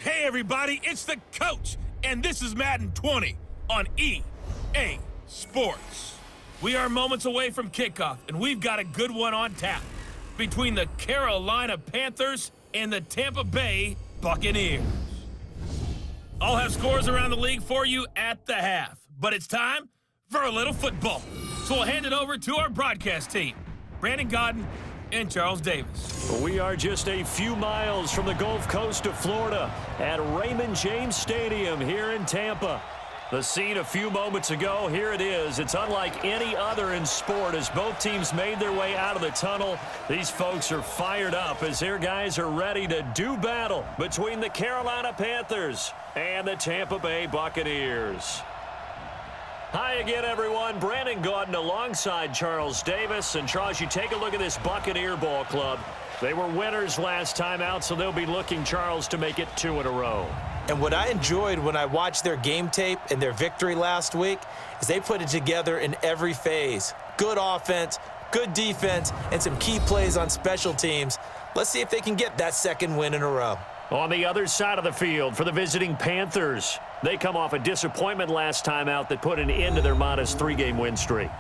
Hey everybody, it's the coach, and this is Madden 20 on EA Sports. We are moments away from kickoff, and we've got a good one on tap between the Carolina Panthers and the Tampa Bay Buccaneers. I'll have scores around the league for you at the half, but it's time for a little football. So we'll hand it over to our broadcast team, Brandon Godden and Charles Davis. We are just a few miles from the Gulf Coast of Florida at Raymond James Stadium here in Tampa. The scene a few moments ago, here it is. It's unlike any other in sport as both teams made their way out of the tunnel. These folks are fired up as their guys are ready to do battle between the Carolina Panthers and the Tampa Bay Buccaneers. Hi again, everyone. Brandon Godden alongside Charles Davis. And Charles, you take a look at this Buccaneer ball club. They were winners last time out, so they'll be looking, Charles, to make it 2 in a row. And what I enjoyed when I watched their game tape and their victory last week is they put it together in every phase. Good offense, good defense, and some key plays on special teams. Let's see if they can get that second win in a row. On the other side of the field for the visiting Panthers, they come off a disappointment last time out that put an end to their modest 3-game win streak.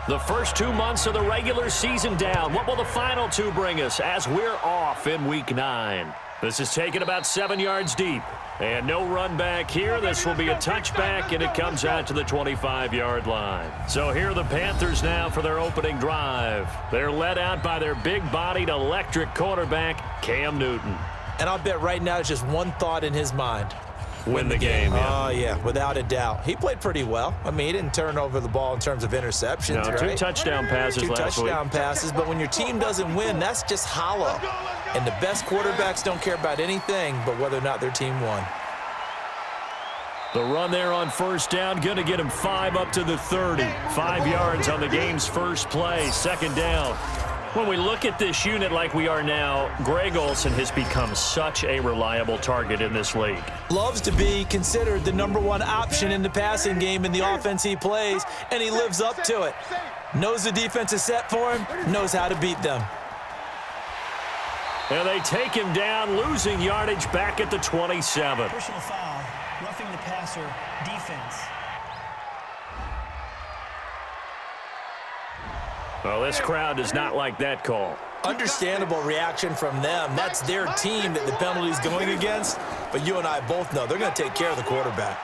The first 2 months of the regular season down. What will the final 2 bring us as we're off in Week 9? This is taken about 7 yards deep. And no run back here. This will be a touchback, and it comes out to the 25-yard line. So here are the Panthers now for their opening drive. They're led out by their big-bodied electric quarterback, Cam Newton. And I'll bet right now it's just one thought in his mind. Win the game, yeah. Oh, yeah, without a doubt. He played pretty well. I mean, he didn't turn over the ball in terms of interceptions, no, right? 2 touchdown passes last week. 2 touchdown passes, but when your team doesn't win, that's just hollow. And the best quarterbacks don't care about anything but whether or not their team won. The run there on first down, going to get him 5 up to the 30. 5 yards on the game's first play, second down. When we look at this unit like we are now, Greg Olsen has become such a reliable target in this league. Loves to be considered the #1 option in the passing game in the offense he plays, and he lives up to it. Knows the defense is set for him, knows how to beat them. And they take him down, losing yardage back at the 27. Personal foul, roughing the passer, defense. Well, this crowd does not like that call. Understandable reaction from them. That's their team that the penalty's going against. But you and I both know they're going to take care of the quarterback.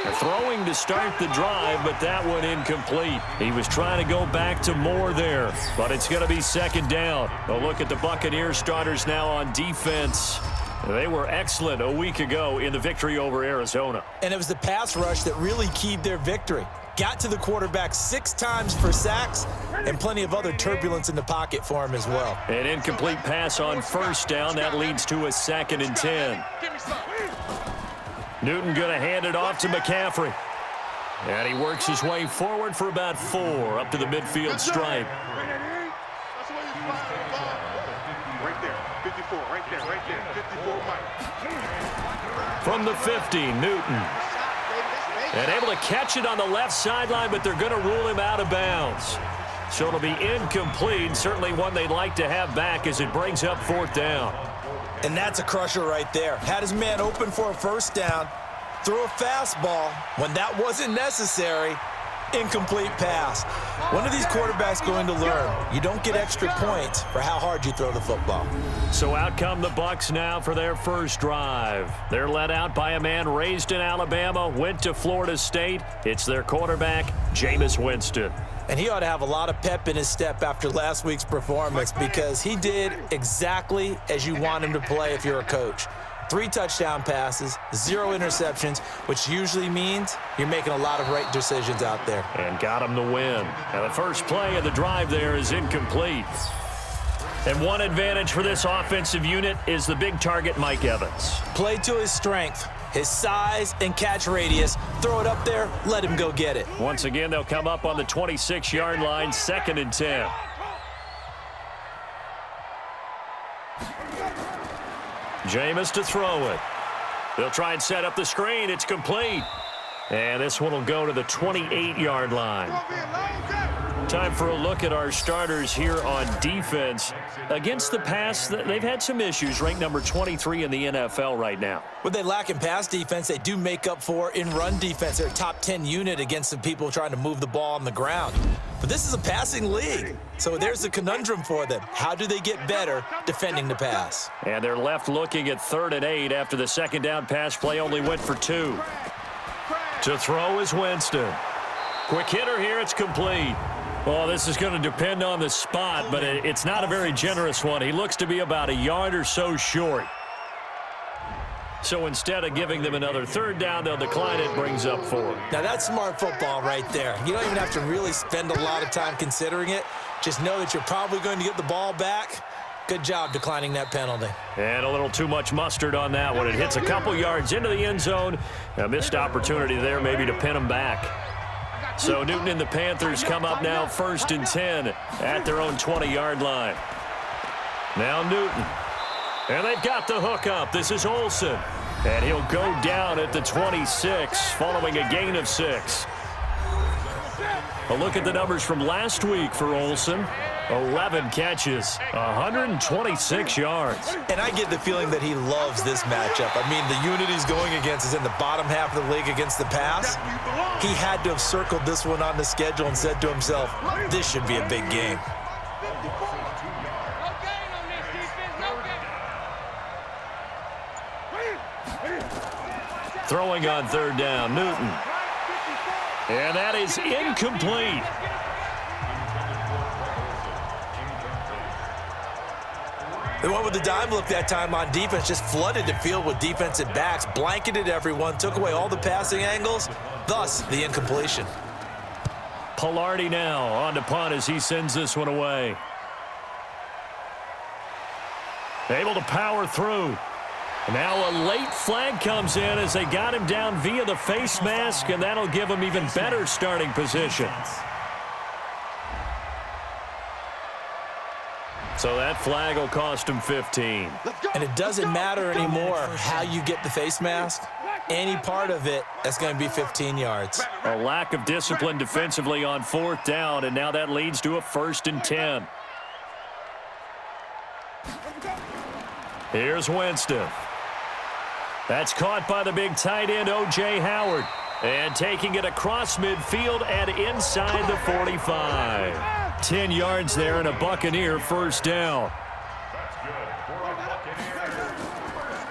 They're throwing to start the drive, but that one incomplete. He was trying to go back to Moore there, but it's going to be second down. A look at the Buccaneers starters now on defense. They were excellent a week ago in the victory over Arizona. And it was the pass rush that really keyed their victory. Got to the quarterback 6 times for sacks and plenty of other turbulence in the pocket for him as well. An incomplete pass on first down. That leads to a 2nd and 10. Newton going to hand it off to McCaffrey. And he works his way forward for about 4 up to the midfield stripe. Right there, 54, right there, 54, Mike. From the 50, Newton. And able to catch it on the left sideline, but they're going to rule him out of bounds. So it'll be incomplete, certainly one they'd like to have back as it brings up 4th down. And that's a crusher right there. Had his man open for a first down, threw a fastball. When that wasn't necessary, incomplete pass. When are these quarterbacks going to learn? You don't get extra points for how hard you throw the football. So out come the Bucs now for their first drive. They're led out by a man raised in Alabama, went to Florida State. It's their quarterback, Jameis Winston. And he ought to have a lot of pep in his step after last week's performance because he did exactly as you want him to play if you're a coach. 3 touchdown passes, 0 interceptions, which usually means you're making a lot of right decisions out there. And got him the win. And the first play of the drive there is incomplete. And one advantage for this offensive unit is the big target, Mike Evans. Play to his strength. His size and catch radius. Throw it up there, let him go get it. Once again, they'll come up on the 26-yard line, 2nd and 10. Jameis to throw it. They'll try and set up the screen. It's complete. And this one will go to the 28-yard line. Time for a look at our starters here on defense. Against the pass, they've had some issues, ranked number 23 in the NFL right now. What they lack in pass defense, they do make up for in run defense. They're a top 10 unit against the people trying to move the ball on the ground. But this is a passing league, so there's a conundrum for them. How do they get better defending the pass? And they're left looking at 3rd and 8 after the second down pass play only went for 2. To throw is Winston. Quick hitter here, it's complete. Well, this is going to depend on the spot, but it's not a very generous one. He looks to be about a yard or so short. So instead of giving them another 3rd down, they'll decline it, brings up 4. Now that's smart football right there. You don't even have to really spend a lot of time considering it. Just know that you're probably going to get the ball back. Good job declining that penalty. And a little too much mustard on that one. It hits a couple yards into the end zone. A missed opportunity there maybe to pin him back. So Newton and the Panthers come up now 1st and 10 at their own 20-yard line. Now Newton. And they've got the hook up. This is Olsen. And he'll go down at the 26 following a gain of 6. A look at the numbers from last week for Olsen. 11 catches, 126 yards. And I get the feeling that he loves this matchup. I mean, the unit he's going against is in the bottom half of the league against the pass. He had to have circled this one on the schedule and said to himself, this should be a big game. Throwing on 3rd down, Newton. And that is incomplete. They went with the dime look that time on defense, just flooded the field with defensive backs, blanketed everyone, took away all the passing angles, thus the incompletion. Pilardi now on to punt as he sends this one away. Able to power through. Now a late flag comes in as they got him down via the face mask, and that'll give him even better starting position. So that flag will cost him 15. And it doesn't matter anymore how you get the face mask. Any part of it, that's going to be 15 yards. A lack of discipline defensively on 4th down, and now that leads to a 1st and 10. Here's Winston. That's caught by the big tight end, O.J. Howard. And taking it across midfield and inside the 45. 10 yards there and a Buccaneer 1st down.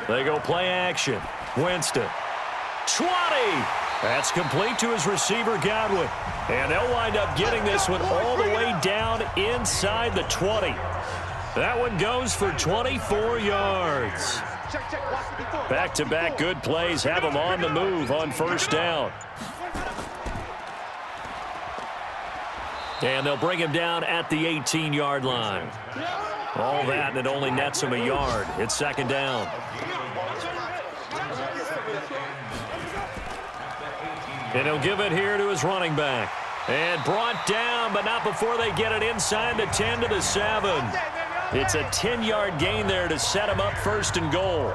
They go play action. Winston. 20. That's complete to his receiver, Godwin. And they'll wind up getting this one all the way down inside the 20. That one goes for 24 yards. Back-to-back good plays have them on the move on 1st down. And they'll bring him down at the 18-yard line. All that, and it only nets him a yard. It's 2nd down. And he'll give it here to his running back. And brought down, but not before they get it inside the 10 to the 7. It's a 10-yard gain there to set him up 1st and goal.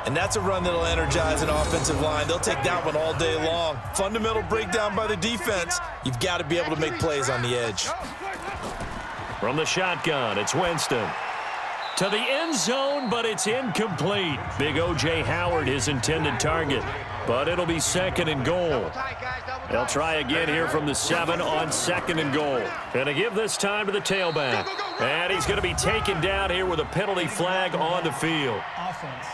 And that's a run that'll energize an offensive line. They'll take that one all day long. Fundamental breakdown by the defense. You've got to be able to make plays on the edge. From the shotgun, it's Winston. To the end zone, but it's incomplete. Big O.J. Howard, his intended target. But it'll be 2nd and goal. They'll try again here from the 7 on 2nd and goal. Gonna give this time to the tailback. And he's going to be taken down here with a penalty flag on the field. Offense.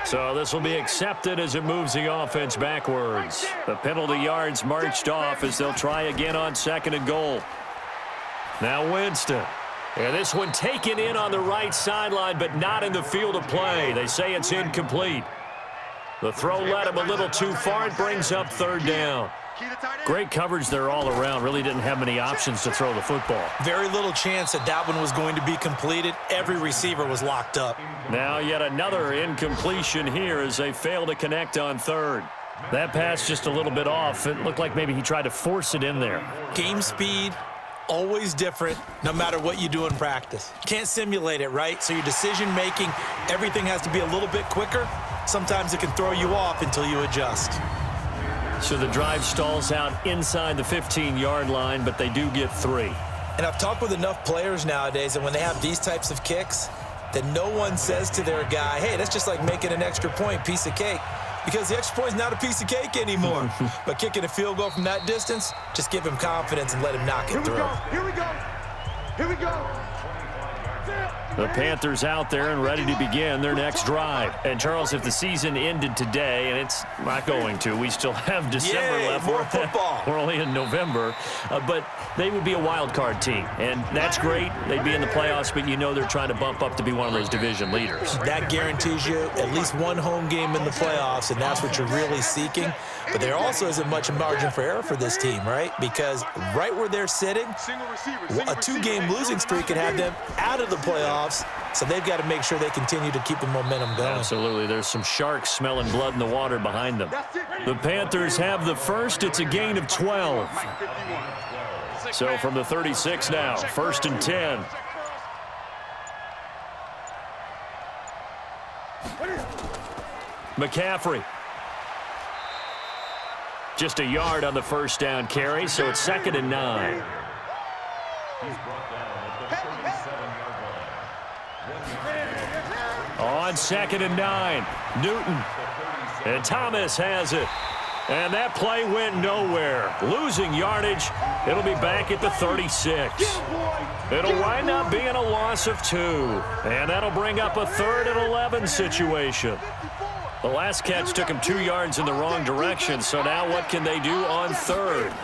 So this will be accepted as it moves the offense backwards. The penalty yards marched off as they'll try again on 2nd and goal. Now Winston. And this one taken in on the right sideline, but not in the field of play. They say it's incomplete. The throw led him a little too far. It brings up 3rd down. Great coverage there all around. Really didn't have many options to throw the football. Very little chance that one was going to be completed. Every receiver was locked up. Now yet another incompletion here as they fail to connect on third. That pass just a little bit off. It looked like maybe he tried to force it in there. Game speed, always different, no matter what you do in practice. Can't simulate it, right? So your decision-making, everything has to be a little bit quicker. Sometimes it can throw you off until you adjust. So the drive stalls out inside the 15-yard line, but they do get 3. And I've talked with enough players nowadays, and when they have these types of kicks, that no one says to their guy, hey, that's just like making an extra point, piece of cake. Because the extra point is not a piece of cake anymore. But kicking a field goal from that distance, just give him confidence and let him knock it through. Here we go. Here we go. The Panthers out there and ready to begin their next drive. And, Charles, if the season ended today, and it's not going to, we still have December left. More football. We're only in November. But they would be a wild card team. And that's great. They'd be in the playoffs, but you know they're trying to bump up to be one of those division leaders. That guarantees you at least one home game in the playoffs, and that's what you're really seeking. But there also isn't much margin for error for this team, right? Because right where they're sitting, a 2-game losing streak could have them out of the playoffs, so they've got to make sure they continue to keep the momentum going. Absolutely. There's some sharks smelling blood in the water behind them. The Panthers have the first. It's a gain of 12. So from the 36 now, 1st and 10. McCaffrey. Just a yard on the first down carry, so it's 2nd and 9. On 2nd and 9, Newton. And Thomas has it. And that play went nowhere. Losing yardage. It'll be back at the 36. It'll wind up being a loss of 2. And that'll bring up a 3rd and 11 situation. The last catch took him 2 yards in the wrong direction, so now what can they do on 3rd?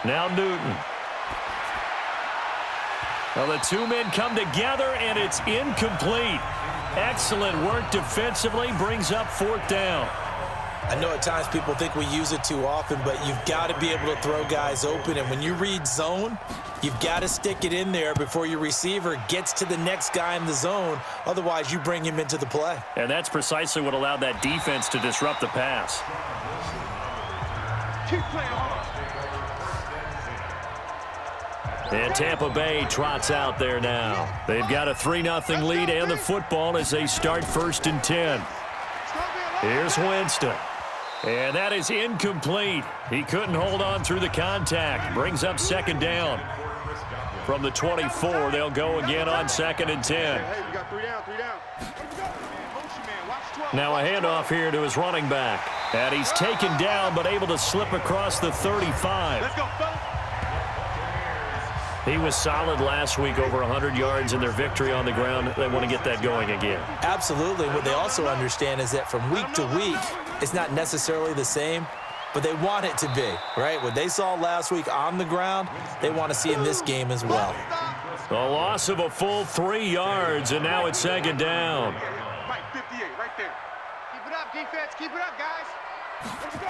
Now Newton. Well, the 2 men come together, and it's incomplete. Excellent work defensively, brings up 4th down. I know at times people think we use it too often, but you've got to be able to throw guys open. And when you read zone, you've got to stick it in there before your receiver gets to the next guy in the zone. Otherwise, you bring him into the play. And that's precisely what allowed that defense to disrupt the pass. Keep playing hard. And Tampa Bay trots out there now. They've got a 3-0 lead and the football as they start 1st and 10. Here's Winston. And that is incomplete. He couldn't hold on through the contact. Brings up 2nd down. From the 24, they'll go again on 2nd and 10. Hey, we got 3 down, 3 down. Now a handoff here to his running back. And he's taken down but able to slip across the 35. Let's go, fellas. He was solid last week, over 100 yards in their victory on the ground. They want to get that going again. Absolutely. What they also understand is that from week to week, it's not necessarily the same, but they want it to be, right? What they saw last week on the ground, they want to see in this game as well. A loss of a full 3 yards, and now it's 2nd down. Mike, 58, right there. Keep it up, defense. Keep it up, guys. Let's go.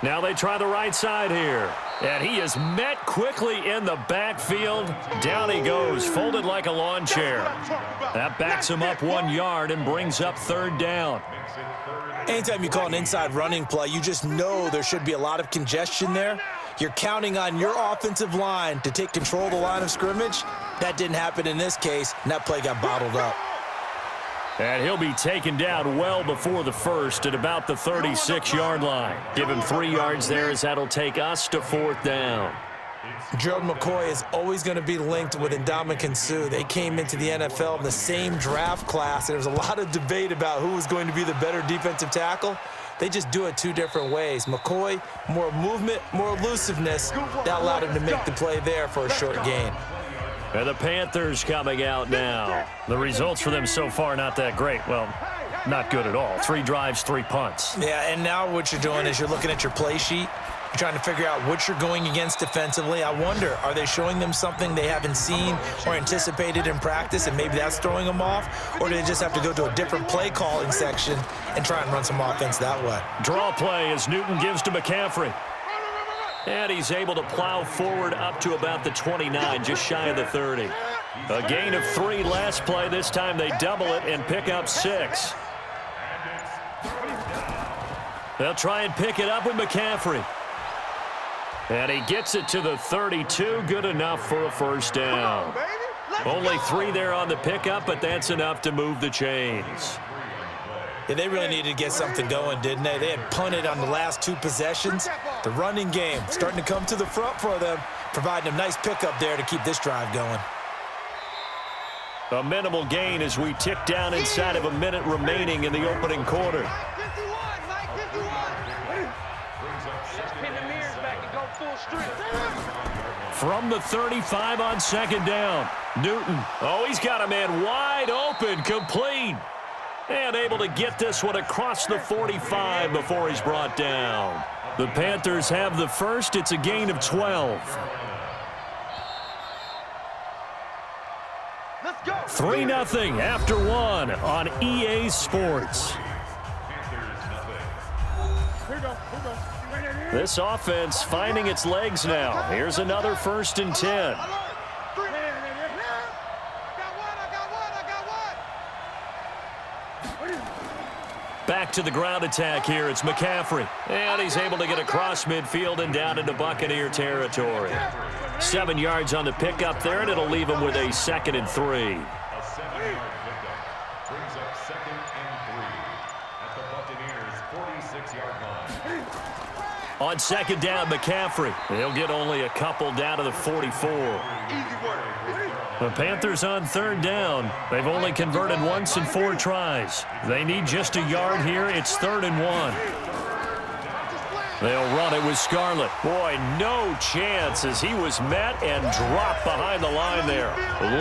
Now they try the right side here. And he is met quickly in the backfield. Down he goes, folded like a lawn chair. That backs him up 1 yard and brings up 3rd down. Anytime you call an inside running play, you just know there should be a lot of congestion there. You're counting on your offensive line to take control of the line of scrimmage. That didn't happen in this case, and that play got bottled up. And he'll be taken down well before the 1st at about the 36-yard line. Give him 3 yards there as that'll take us to 4th down. Gerald McCoy is always going to be linked with Ndamukong Suh. They came into the NFL in the same draft class. There was a lot of debate about who was going to be the better defensive tackle. They just do it 2 different ways. McCoy, more movement, more elusiveness. That allowed him to make the play there for a short gain. And the Panthers coming out now. The results for them so far not that great. Well, not good at all. 3 drives, 3 punts. Yeah, and now what you're doing is you're looking at your play sheet, You're trying to figure out what you're going against defensively. I wonder, are they showing them something they haven't seen or anticipated in practice, and maybe that's throwing them off? Or do they just have to go to a different play calling section and try and run some offense that way? Draw play as Newton gives to McCaffrey. And he's able to plow forward up to about the 29, just shy of the 30. A gain of 3 last play. This time they double it and pick up 6. They'll try and pick it up with McCaffrey. And he gets it to the 32. Good enough for a first down. Only 3 there on the pickup, but that's enough to move the chains. Yeah, they really needed to get something going, didn't they? They had punted on the last 2 possessions. The running game starting to come to the front for them, providing a nice pickup there to keep this drive going. A minimal gain as we tick down inside of a minute remaining in the opening quarter. From the 35 on second down, Newton. Oh, he's got a man wide open, complete. And able to get this one across the 45 before he's brought down. The Panthers have the first. It's a gain of 12. 3-0 after 1 on EA Sports. This offense finding its legs now. Here's another 1st and 10. Back to the ground attack here. It's McCaffrey. And he's able to get across midfield and down into Buccaneer territory. 7 yards on the pickup there, and it'll leave him with a 2nd and 3. On second down, McCaffrey. He'll get only a couple down to the 44. The Panthers on 3rd down. They've only converted once in 4 tries. They need just a yard here. It's 3rd and 1. They'll run it with Scarlett. Boy, no chance as he was met and dropped behind the line there.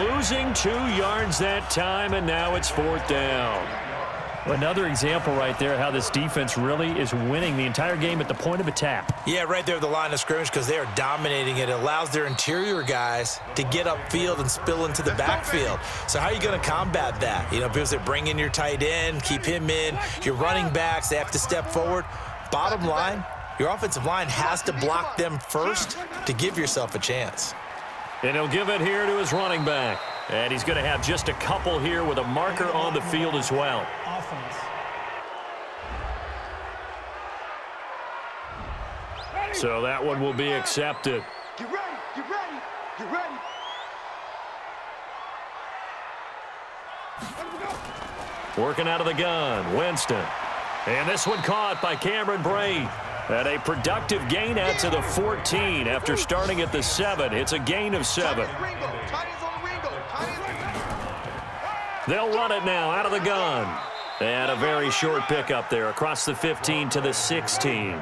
Losing 2 yards that time, and now it's 4th down. Another example right there how this defense really is winning the entire game at the point of attack. Yeah, right there at the line of scrimmage because they are dominating it. It allows their interior guys to get upfield and spill into the backfield. So how are you going to combat that? You know, because they bring in your tight end, keep him in. Your running backs, they have to step forward. Bottom line, your offensive line has to block them first to give yourself a chance. And he'll give it here to his running back. And he's going to have just a couple here with a marker on the field as well. Offense. So that one will be accepted. Get ready, get ready, get ready. Working out of the gun, Winston. And this one caught by Cameron Brate. And a productive gain out to the 14 after starting at the 7. It's a gain of 7. They'll run it now out of the gun. And a very short pickup there across the 15 to the 16.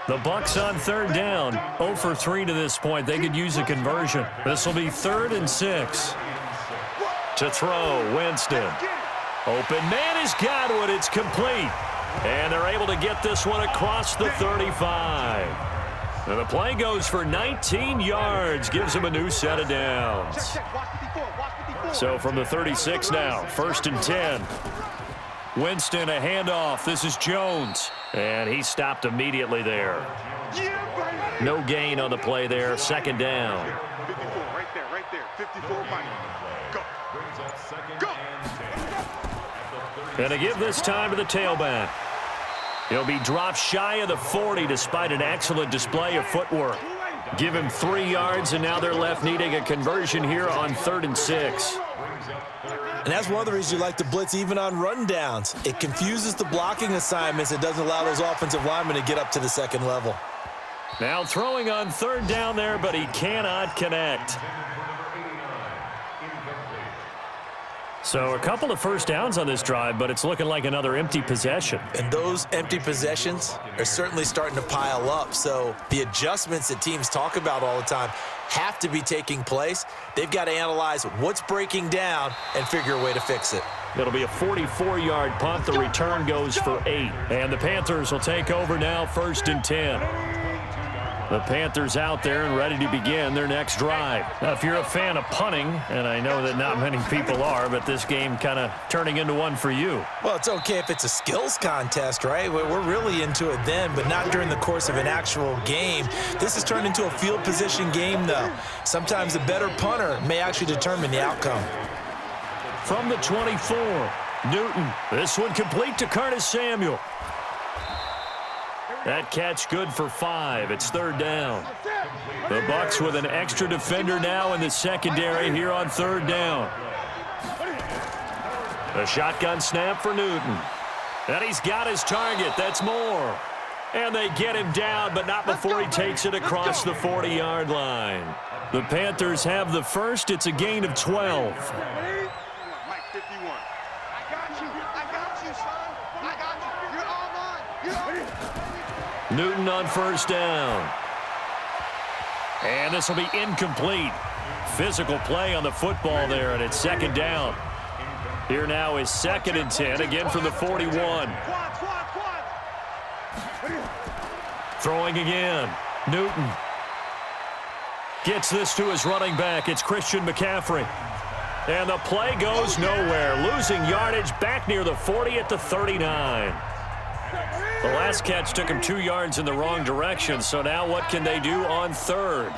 The Bucs on 3rd down. 0 for 3 to this point. They could use a conversion. This will be 3rd and 6. To throw, Winston. Open man is Godwin. It's complete. And they're able to get this one across the 35. And the play goes for 19 yards. Gives him a new set of downs. So from the 36 now, 1st and 10. Winston, a handoff. This is Jones. And he stopped immediately there. No gain on the play there. 2nd down. 54, right there. 54, Mike. Go. Go. And to give this time to the tailback. He'll be dropped shy of the 40 despite an excellent display of footwork. Give him 3 yards, and now they're left needing a conversion here on 3rd and 6. And that's one of the reasons you like to blitz even on rundowns. It confuses the blocking assignments. It doesn't allow those offensive linemen to get up to the 2nd level. Now throwing on 3rd down there, but he cannot connect. So a couple of first downs on this drive, but it's looking like another empty possession. And those empty possessions are certainly starting to pile up. So the adjustments that teams talk about all the time have to be taking place. They've got to analyze what's breaking down and figure a way to fix it. It'll be a 44-yard punt. The return goes for 8. And the Panthers will take over now, 1st and 10. The Panthers out there and ready to begin their next drive. Now, if you're a fan of punting, and I know that not many people are, but this game kind of turning into one for you. Well, it's okay if it's a skills contest, right? We're really into it then, but not during the course of an actual game. This has turned into a field position game, though. Sometimes the better punter may actually determine the outcome. From the 24, Newton. This one complete to Curtis Samuel. That catch good for 5. It's 3rd down. The Bucs with an extra defender now in the secondary here on 3rd down. A shotgun snap for Newton. And he's got his target. That's Moore. And they get him down, but not before he takes it across the 40-yard line. The Panthers have the first. It's a gain of 12. Mike 51. I got you, son. I got you. You're all mine. Newton on 1st down. And this will be incomplete. Physical play on the football there, and it's 2nd down. Here now is 2nd and 10, again from the 41. Throwing again. Newton gets this to his running back. It's Christian McCaffrey. And the play goes nowhere. Losing yardage back near the 40 at the 39. The last catch took him 2 yards in the wrong direction, so now what can they do on 3rd?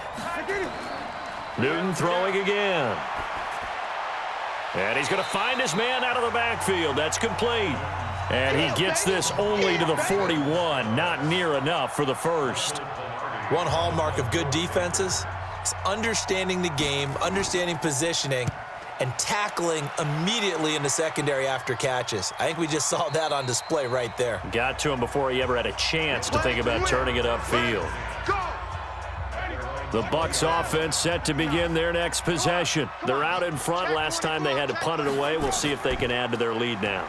Newton throwing again. And he's going to find his man out of the backfield. That's complete. And he gets this only to the 41, not near enough for the first. One hallmark of good defenses is understanding the game, understanding positioning, and tackling immediately in the secondary after catches. I think we just saw that on display right there. Got to him before he ever had a chance to think about turning it upfield. The Bucs offense set to begin their next possession. They're out in front. Last time they had to punt it away. We'll see if they can add to their lead now.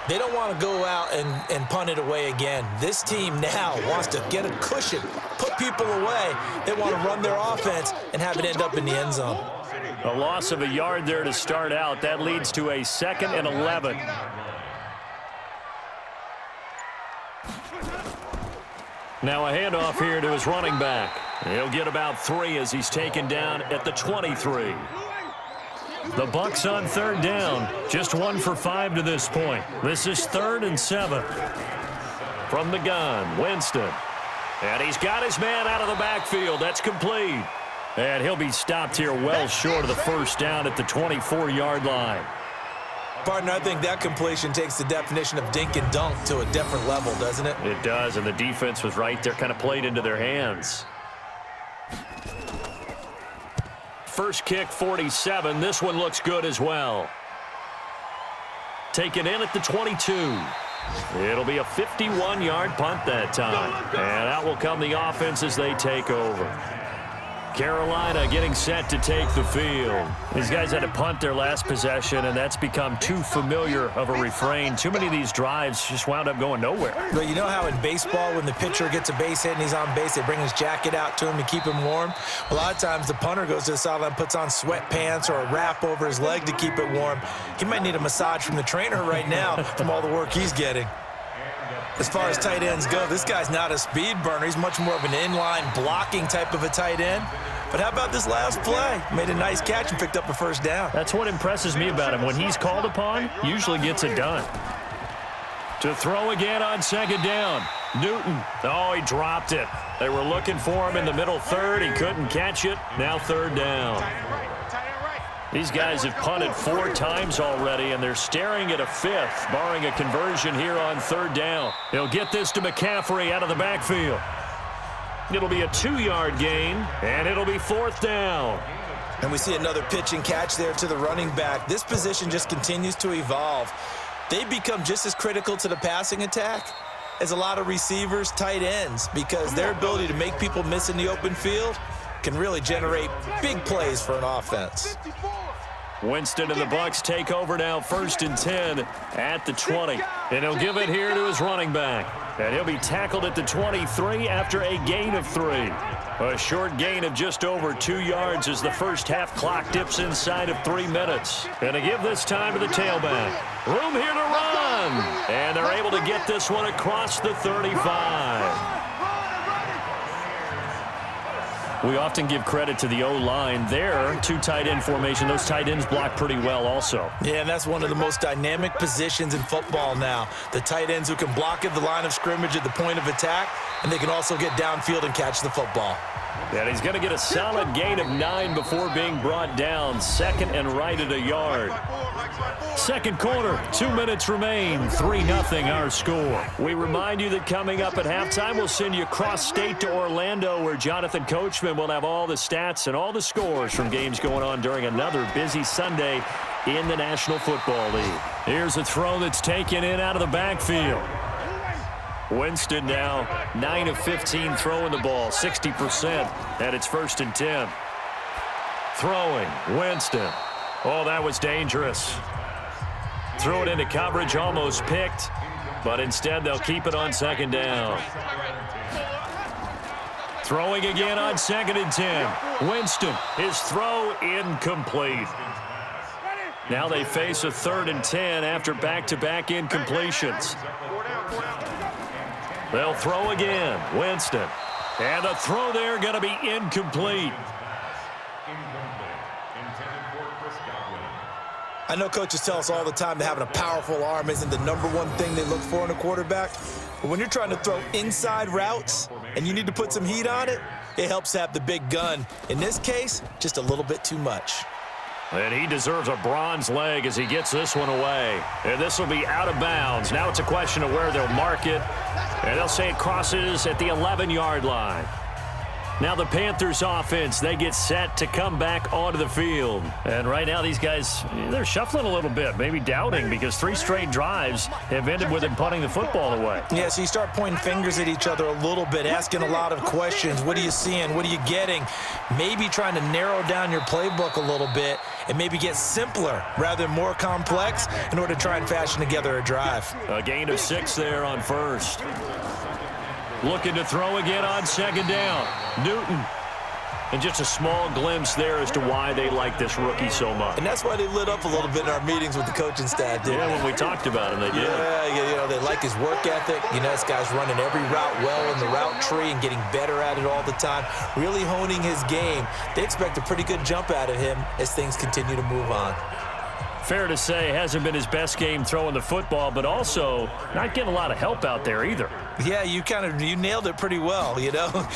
They don't want to go out and punt it away again. This team now wants to get a cushion, put people away. They want to run their offense and have it end up in the end zone. A loss of a yard there to start out. That leads to a 2nd and 11. Now a handoff here to his running back. He'll get about 3 as he's taken down at the 23. The Bucs on 3rd down. Just 1 for 5 to this point. This is 3rd and 7. From the gun, Winston. And he's got his man out of the backfield. That's complete. And he'll be stopped here well short of the 1st down at the 24-yard line. Partner, I think that completion takes the definition of dink and dunk to a different level, doesn't it? It does, and the defense was right there, kind of played into their hands. First kick, 47. This one looks good as well. Taken in at the 22. It'll be a 51-yard punt that time. And out will come the offense as they take over. Carolina getting set to take the field. These guys had to punt their last possession, and that's become too familiar of a refrain. Too many of these drives just wound up going nowhere. But you know how in baseball, when the pitcher gets a base hit and he's on base, they bring his jacket out to him to keep him warm? A lot of times the punter goes to the sideline, puts on sweatpants or a wrap over his leg to keep it warm. He might need a massage from the trainer right now from all the work he's getting. As far as tight ends go, this guy's not a speed burner. He's much more of an inline blocking type of a tight end. But how about this last play? Made a nice catch and picked up a 1st down. That's what impresses me about him. When he's called upon, usually gets it done. To throw again on 2nd down. Newton. Oh, he dropped it. They were looking for him in the middle 3rd. He couldn't catch it. Now 3rd down. These guys have punted 4 times already, and they're staring at a 5th, barring a conversion here on 3rd down. He'll get this to McCaffrey out of the backfield. It'll be a 2-yard gain, and it'll be 4th down. And we see another pitch and catch there to the running back. This position just continues to evolve. They become just as critical to the passing attack as a lot of receivers, tight ends, because their ability to make people miss in the open field can really generate big plays for an offense. Winston and the Bucs take over now, 1st and 10 at the 20. And he'll give it here to his running back. And he'll be tackled at the 23 after a gain of 3. A short gain of just over 2 yards as the first half clock dips inside of 3 minutes. And to give this time to the tailback. Room here to run. And they're able to get this one across the 35. We often give credit to the O-line there. Two tight end formation. Those tight ends block pretty well also. Yeah, and that's one of the most dynamic positions in football now. The tight ends who can block at the line of scrimmage at the point of attack, and they can also get downfield and catch the football. And he's going to get a solid gain of 9 before being brought down. Second and right at a yard. Second quarter, 2 minutes remain. 3-0 our score. We remind you that coming up at halftime, we'll send you across state to Orlando, where Jonathan Coachman will have all the stats and all the scores from games going on during another busy Sunday in the National Football League. Here's a throw that's taken in out of the backfield. Winston now 9 of 15 throwing the ball, 60%, and it's 1st and 10. Throwing, Winston. Oh, that was dangerous. Threw it into coverage, almost picked, but instead they'll keep it on 2nd down. Throwing again on 2nd and 10. Winston, his throw incomplete. Now they face a 3rd and 10 after back-to-back incompletions. They'll throw again. Winston. And the throw there going to be incomplete. I know coaches tell us all the time that having a powerful arm isn't the #1 thing they look for in a quarterback. But when you're trying to throw inside routes and you need to put some heat on it, it helps to have the big gun. In this case, just a little bit too much. And he deserves a bronze leg as he gets this one away. And this will be out of bounds. Now it's a question of where they'll mark it. And they'll say it crosses at the 11-yard line. Now the Panthers offense, they get set to come back onto the field. And right now these guys, they're shuffling a little bit, maybe doubting, because 3 straight drives have ended with them punting the football away. Yeah, so you start pointing fingers at each other a little bit, asking a lot of questions. What are you seeing? What are you getting? Maybe trying to narrow down your playbook a little bit and maybe get simpler rather than more complex in order to try and fashion together a drive. A gain of 6 there on 1st. Looking to throw again on 2nd down. Newton. And just a small glimpse there as to why they like this rookie so much. And that's why they lit up a little bit in our meetings with the coaching staff, didn't they? Yeah, when we talked about him, they did. Yeah, you know, they like his work ethic. You know, this guy's running every route well in the route tree and getting better at it all the time, really honing his game. They expect a pretty good jump out of him as things continue to move on. Fair to say, hasn't been his best game throwing the football, but also not getting a lot of help out there either. Yeah, you nailed it pretty well, you know.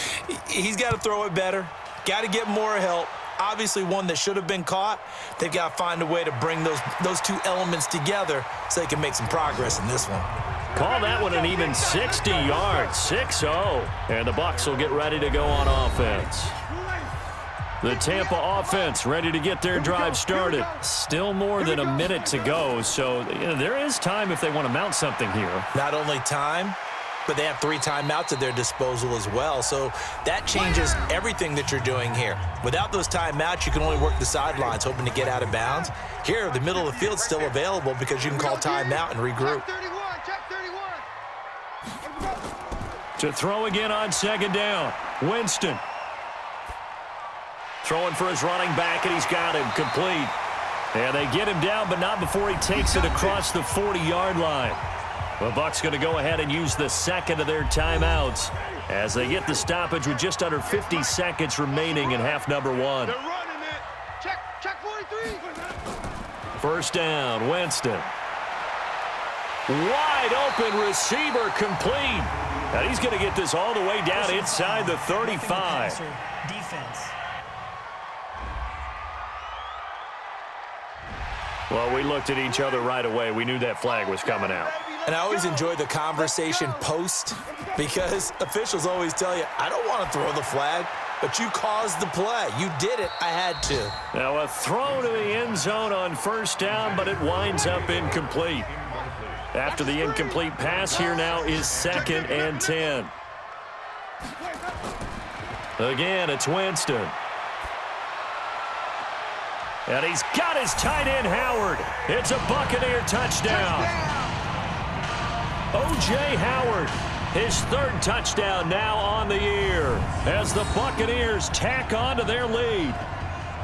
He's got to throw it better, got to get more help. Obviously one that should have been caught. They've got to find a way to bring those 2 elements together so they can make some progress in this one. Call that one an even 60 yards, 6-0. And the Bucs will get ready to go on offense. The Tampa offense ready to get their drive started. Still more than a minute to go, so there is time if they want to mount something here. Not only time, but they have 3 timeouts at their disposal as well, so that changes everything that you're doing here. Without those timeouts, you can only work the sidelines, hoping to get out of bounds. Here, the middle of the field is still available because you can call timeout and regroup. To throw again on 2nd down. Winston. Throwing for his running back, and he's got him complete. And they get him down, but not before he takes it across the 40-yard line. The Bucs going to go ahead and use the 2nd of their timeouts as they get the stoppage with just under 50 seconds remaining in half number 1. They're running it. Check 43. 1st down, Winston. Wide open receiver complete. And he's going to get this all the way down inside the 35. Defense. Well, we looked at each other right away. We knew that flag was coming out. And I always enjoy the conversation post because officials always tell you, I don't want to throw the flag, but you caused the play. You did it. I had to. Now a throw to the end zone on 1st down, but it winds up incomplete. After the incomplete pass, here now is 2nd and 10. Again, it's Winston. And he's got his tight end, Howard. It's a Buccaneer touchdown. O.J. Howard, his 3rd touchdown now on the year as the Buccaneers tack on to their lead.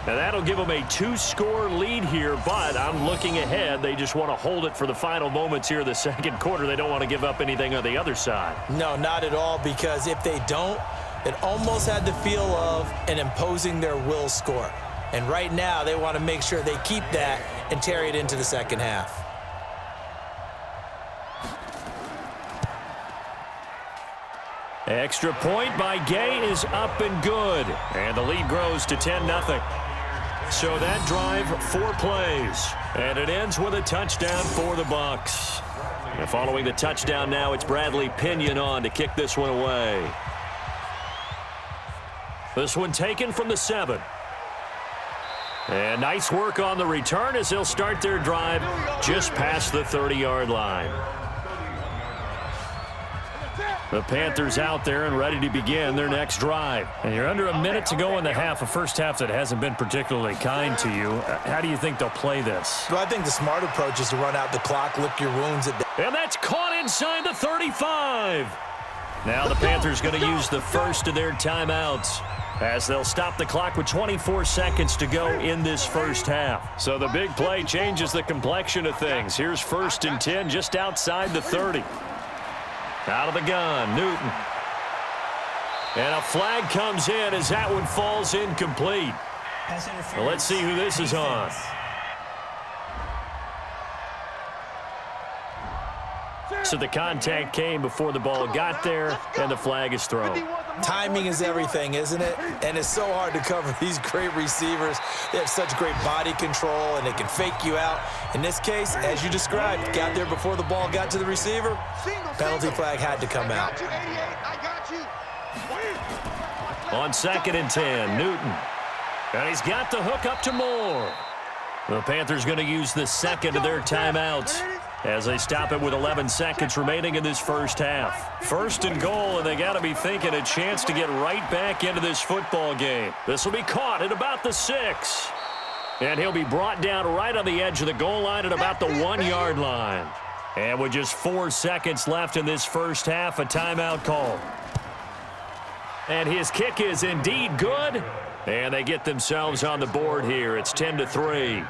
And that'll give them a 2-score lead here, but I'm looking ahead. They just want to hold it for the final moments here of the 2nd quarter. They don't want to give up anything on the other side. No, not at all, because if they don't, It almost had the feel of an imposing their will score. And right now, they want to make sure they keep that and carry it into the second half. Extra point by Gay is up and good. And the lead grows to 10-0. So that drive, 4 plays. And it ends with a touchdown for the Bucs. And following the touchdown now, it's Bradley Pinion on to kick this one away. This one taken from the 7. And nice work on the return as they'll start their drive just past the 30-yard line. The Panthers out there and ready to begin their next drive. And you're under a minute to go in the half, a first half that hasn't been particularly kind to you. How do you think they'll play this? Well, I think the smart approach is to run out the clock, lick your wounds. And that's caught inside the 35. Now the Panthers going to use the first of their timeouts as they'll stop the clock with 24 seconds to go in this first half. So the big play changes the complexion of things. Here's 1st and 10 just outside the 30. Out of the gun, Newton. And a flag comes in as that one falls incomplete. Well, let's see who this is on. So the contact came before the ball got there, and the flag is thrown. Timing is everything, isn't it? And it's so hard to cover these great receivers. They have such great body control, and they can fake you out. In this case, as you described, got there before the ball got to the receiver. Penalty flag had to come out. On 2nd and 10, Newton. And he's got the hook up to Moore. The Panthers going to use the second of their timeouts as they stop it with 11 seconds remaining in this first half. 1st and goal, and they got to be thinking a chance to get right back into this football game. This will be caught at about the 6. And he'll be brought down right on the edge of the goal line at about the 1-yard line. And with just 4 seconds left in this first half, a timeout call. And his kick is indeed good. And they get themselves on the board here. It's 10-3.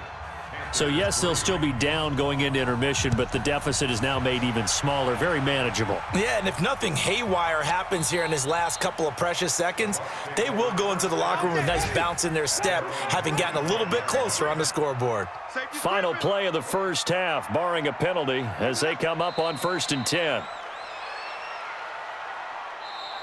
So, yes, they'll still be down going into intermission, but the deficit is now made even smaller, very manageable. Yeah, and if nothing haywire happens here in his last couple of precious seconds, they will go into the locker room with a nice bounce in their step, having gotten a little bit closer on the scoreboard. Final play of the first half, barring a penalty, as they come up on 1st and 10.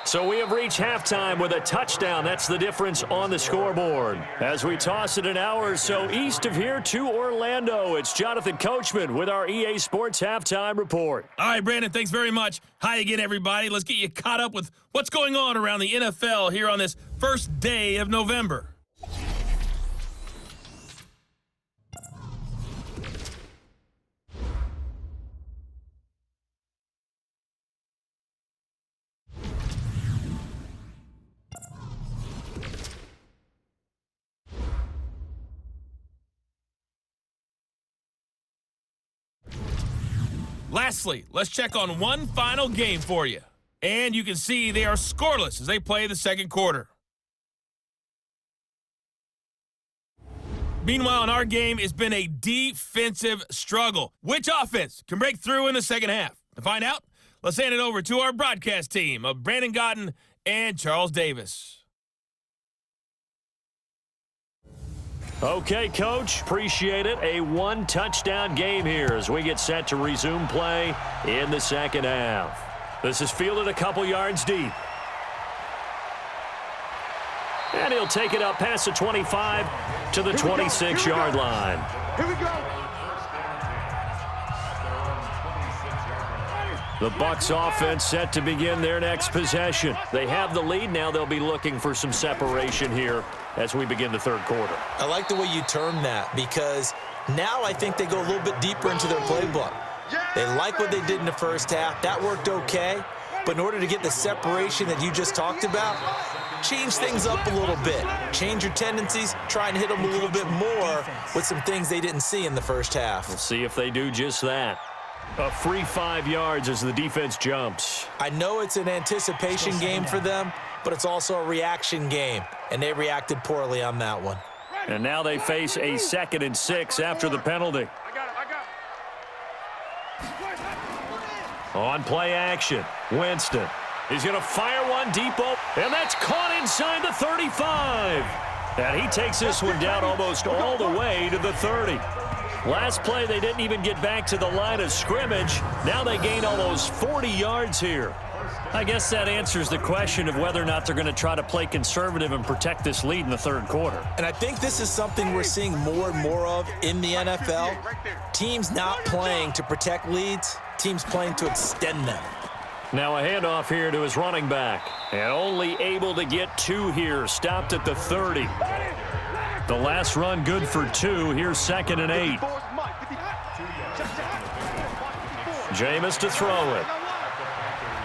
So we have reached halftime with a touchdown. That's the difference on the scoreboard. As we toss it an hour or so east of here to Orlando, it's Jonathan Coachman with our EA Sports Halftime Report. All right, Brandon, thanks very much. Hi again, everybody. Let's get you caught up with what's going on around the NFL here on this first day of November. Lastly, let's check on one final game for you. And you can see they are scoreless as they play the second quarter. Meanwhile, in our game, it's been a defensive struggle. Which offense can break through in the second half? To find out, let's hand it over to our broadcast team of Brandon Godden and Charles Davis. Okay, Coach, appreciate it. A one-touchdown game here as we get set to resume play in the second half. This is fielded a couple yards deep. And he'll take it up past the 25 to the 26-yard line. Here we go. The Bucs offense set to begin their next possession. They have the lead. Now they'll be looking for some separation here as we begin the third quarter. I like the way you termed that because now I think they go a little bit deeper into their playbook. They like what they did in the first half. That worked okay. But in order to get the separation that you just talked about, change things up a little bit. Change your tendencies. Try and hit them a little bit more with some things they didn't see in the first half. We'll see if they do just that. A free 5 yards as the defense jumps. I know it's an anticipation game for them, but it's also a reaction game, and they reacted poorly on that one. And now they face a 2nd and 6 after the penalty. On play action, Winston. He's going to fire one run deep, and that's caught inside the 35. And he takes this one down almost all the way to the 30. Last play, they didn't even get back to the line of scrimmage. Now they gain almost 40 yards here. I guess that answers the question of whether or not they're going to try to play conservative and protect this lead in the third quarter. And I think this is something we're seeing more and more of in the NFL. Teams not playing to protect leads, teams playing to extend them. Now a handoff here to his running back. And only able to get 2 here. Stopped at the 30. The last run good for 2. Here's 2nd and 8. Jameis to throw it.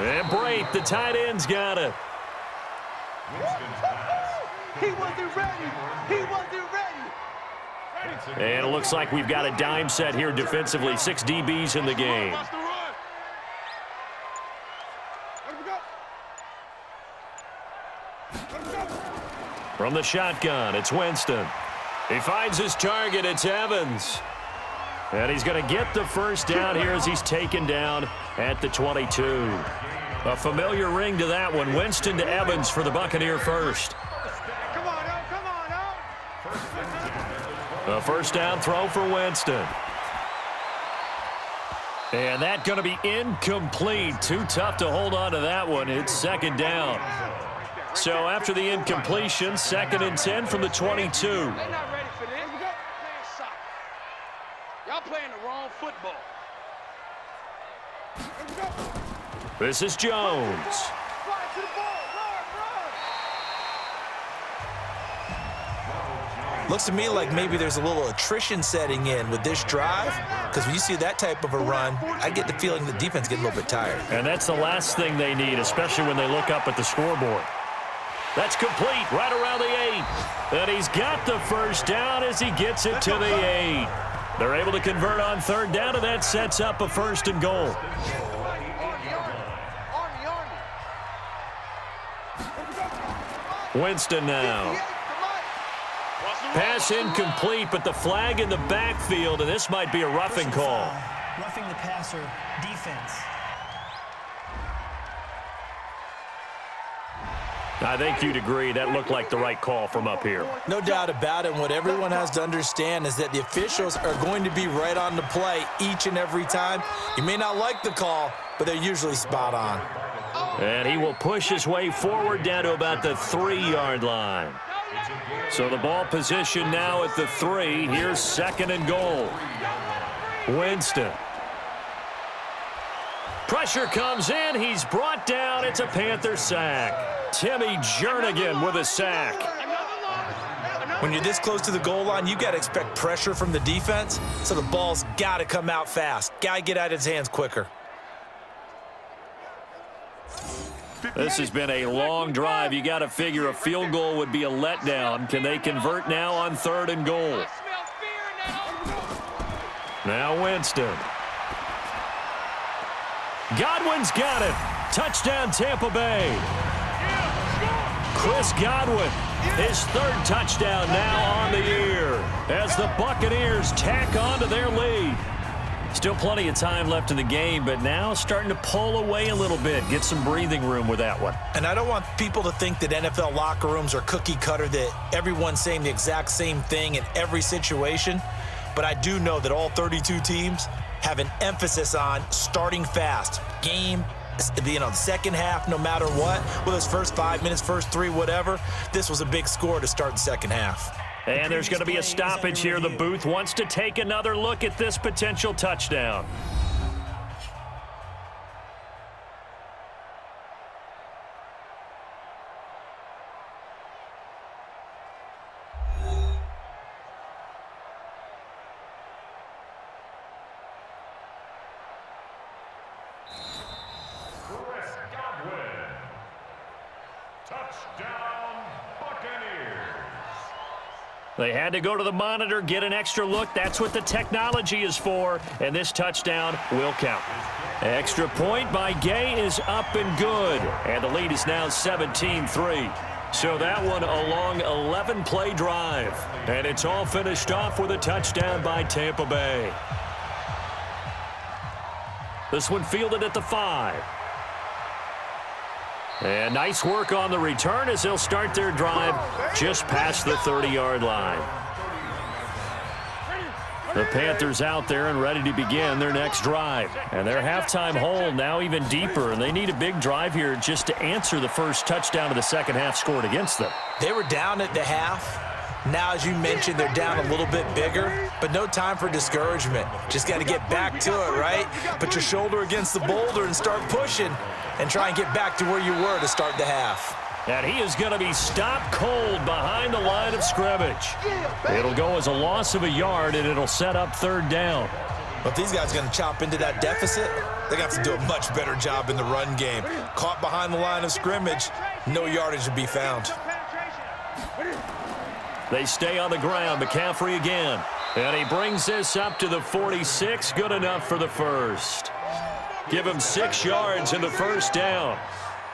And Brate, the tight end's got it. He wasn't ready. He wasn't ready. And it looks like we've got a dime set here defensively. 6 DBs in the game. From the shotgun, it's Winston. He finds his target. It's Evans. And he's going to get the first down here as he's taken down at the 22. A familiar ring to that one. Winston to Evans for the Buccaneer first. Come on, now. Come on, now. A first down throw for Winston. And that's going to be incomplete. Too tough to hold on to that one. It's 2nd down. So after the incompletion, 2nd and 10 from the 22. They're not ready for this. Playing soccer. Y'all playing the wrong football. This is Jones. Fly to the ball. Run. Looks to me like maybe there's a little attrition setting in with this drive, because when you see that type of a run, I get the feeling the defense gets a little bit tired. And that's the last thing they need, especially when they look up at the scoreboard. That's complete right around the 8. And he's got the first down as he gets it to the 8. They're able to convert on 3rd down, and that sets up a 1st and goal. Winston now. Pass incomplete, but the flag in the backfield, and this might be a roughing call. Roughing the passer defense. I think you'd agree that looked like the right call from up here. No doubt about it. And what everyone has to understand is that the officials are going to be right on the play each and every time. You may not like the call, but they're usually spot on. And he will push his way forward down to about the 3-yard line. So the ball position now at the 3. Here's 2nd and goal. Winston. Pressure comes in. He's brought down. It's a Panther sack. Timmy Jernigan with a sack. When you're this close to the goal line, you got to expect pressure from the defense, so the ball's got to come out fast. Got to get out of his hands quicker. This has been a long drive. You got to figure a field goal would be a letdown. Can they convert now on 3rd and goal? Now Winston. Godwin's got it. Touchdown Tampa Bay. Chris Godwin, his 3rd touchdown now on the year as the Buccaneers tack on to their lead. Still plenty of time left in the game, but now starting to pull away a little bit, get some breathing room with that one. And I don't want people to think that NFL locker rooms are cookie cutter, that everyone's saying the exact same thing in every situation. But I do know that all 32 teams have an emphasis on starting fast. Game, the second half, no matter what, whether it's first 5 minutes, first 3, whatever, this was a big score to start the second half. And there's going to be a stoppage here. The booth wants to take another look at this potential touchdown. Touchdown, Buccaneers. They had to go to the monitor, get an extra look. That's what the technology is for, and this touchdown will count. Extra point by Gay is up and good, and the lead is now 17-3. So that one a long 11-play drive, and it's all finished off with a touchdown by Tampa Bay. This one fielded at the 5. And nice work on the return as they'll start their drive just past the 30-yard line. The Panthers out there and ready to begin their next drive. And their halftime hole now even deeper, and they need a big drive here just to answer the first touchdown of the second half scored against them. They were down at the half. Now, as you mentioned, they're down a little bit bigger, but no time for discouragement. Just got to get back to it, right? Put your shoulder against the boulder and start pushing and try and get back to where you were to start the half. And he is going to be stopped cold behind the line of scrimmage. It'll go as a loss of a yard, and it'll set up third down. But if these guys are going to chop into that deficit, they're going to have to do a much better job in the run game. Caught behind the line of scrimmage, no yardage to be found. They stay on the ground. McCaffrey again. And he brings this up to the 46. Good enough for the first. Give him 6 yards in the first down.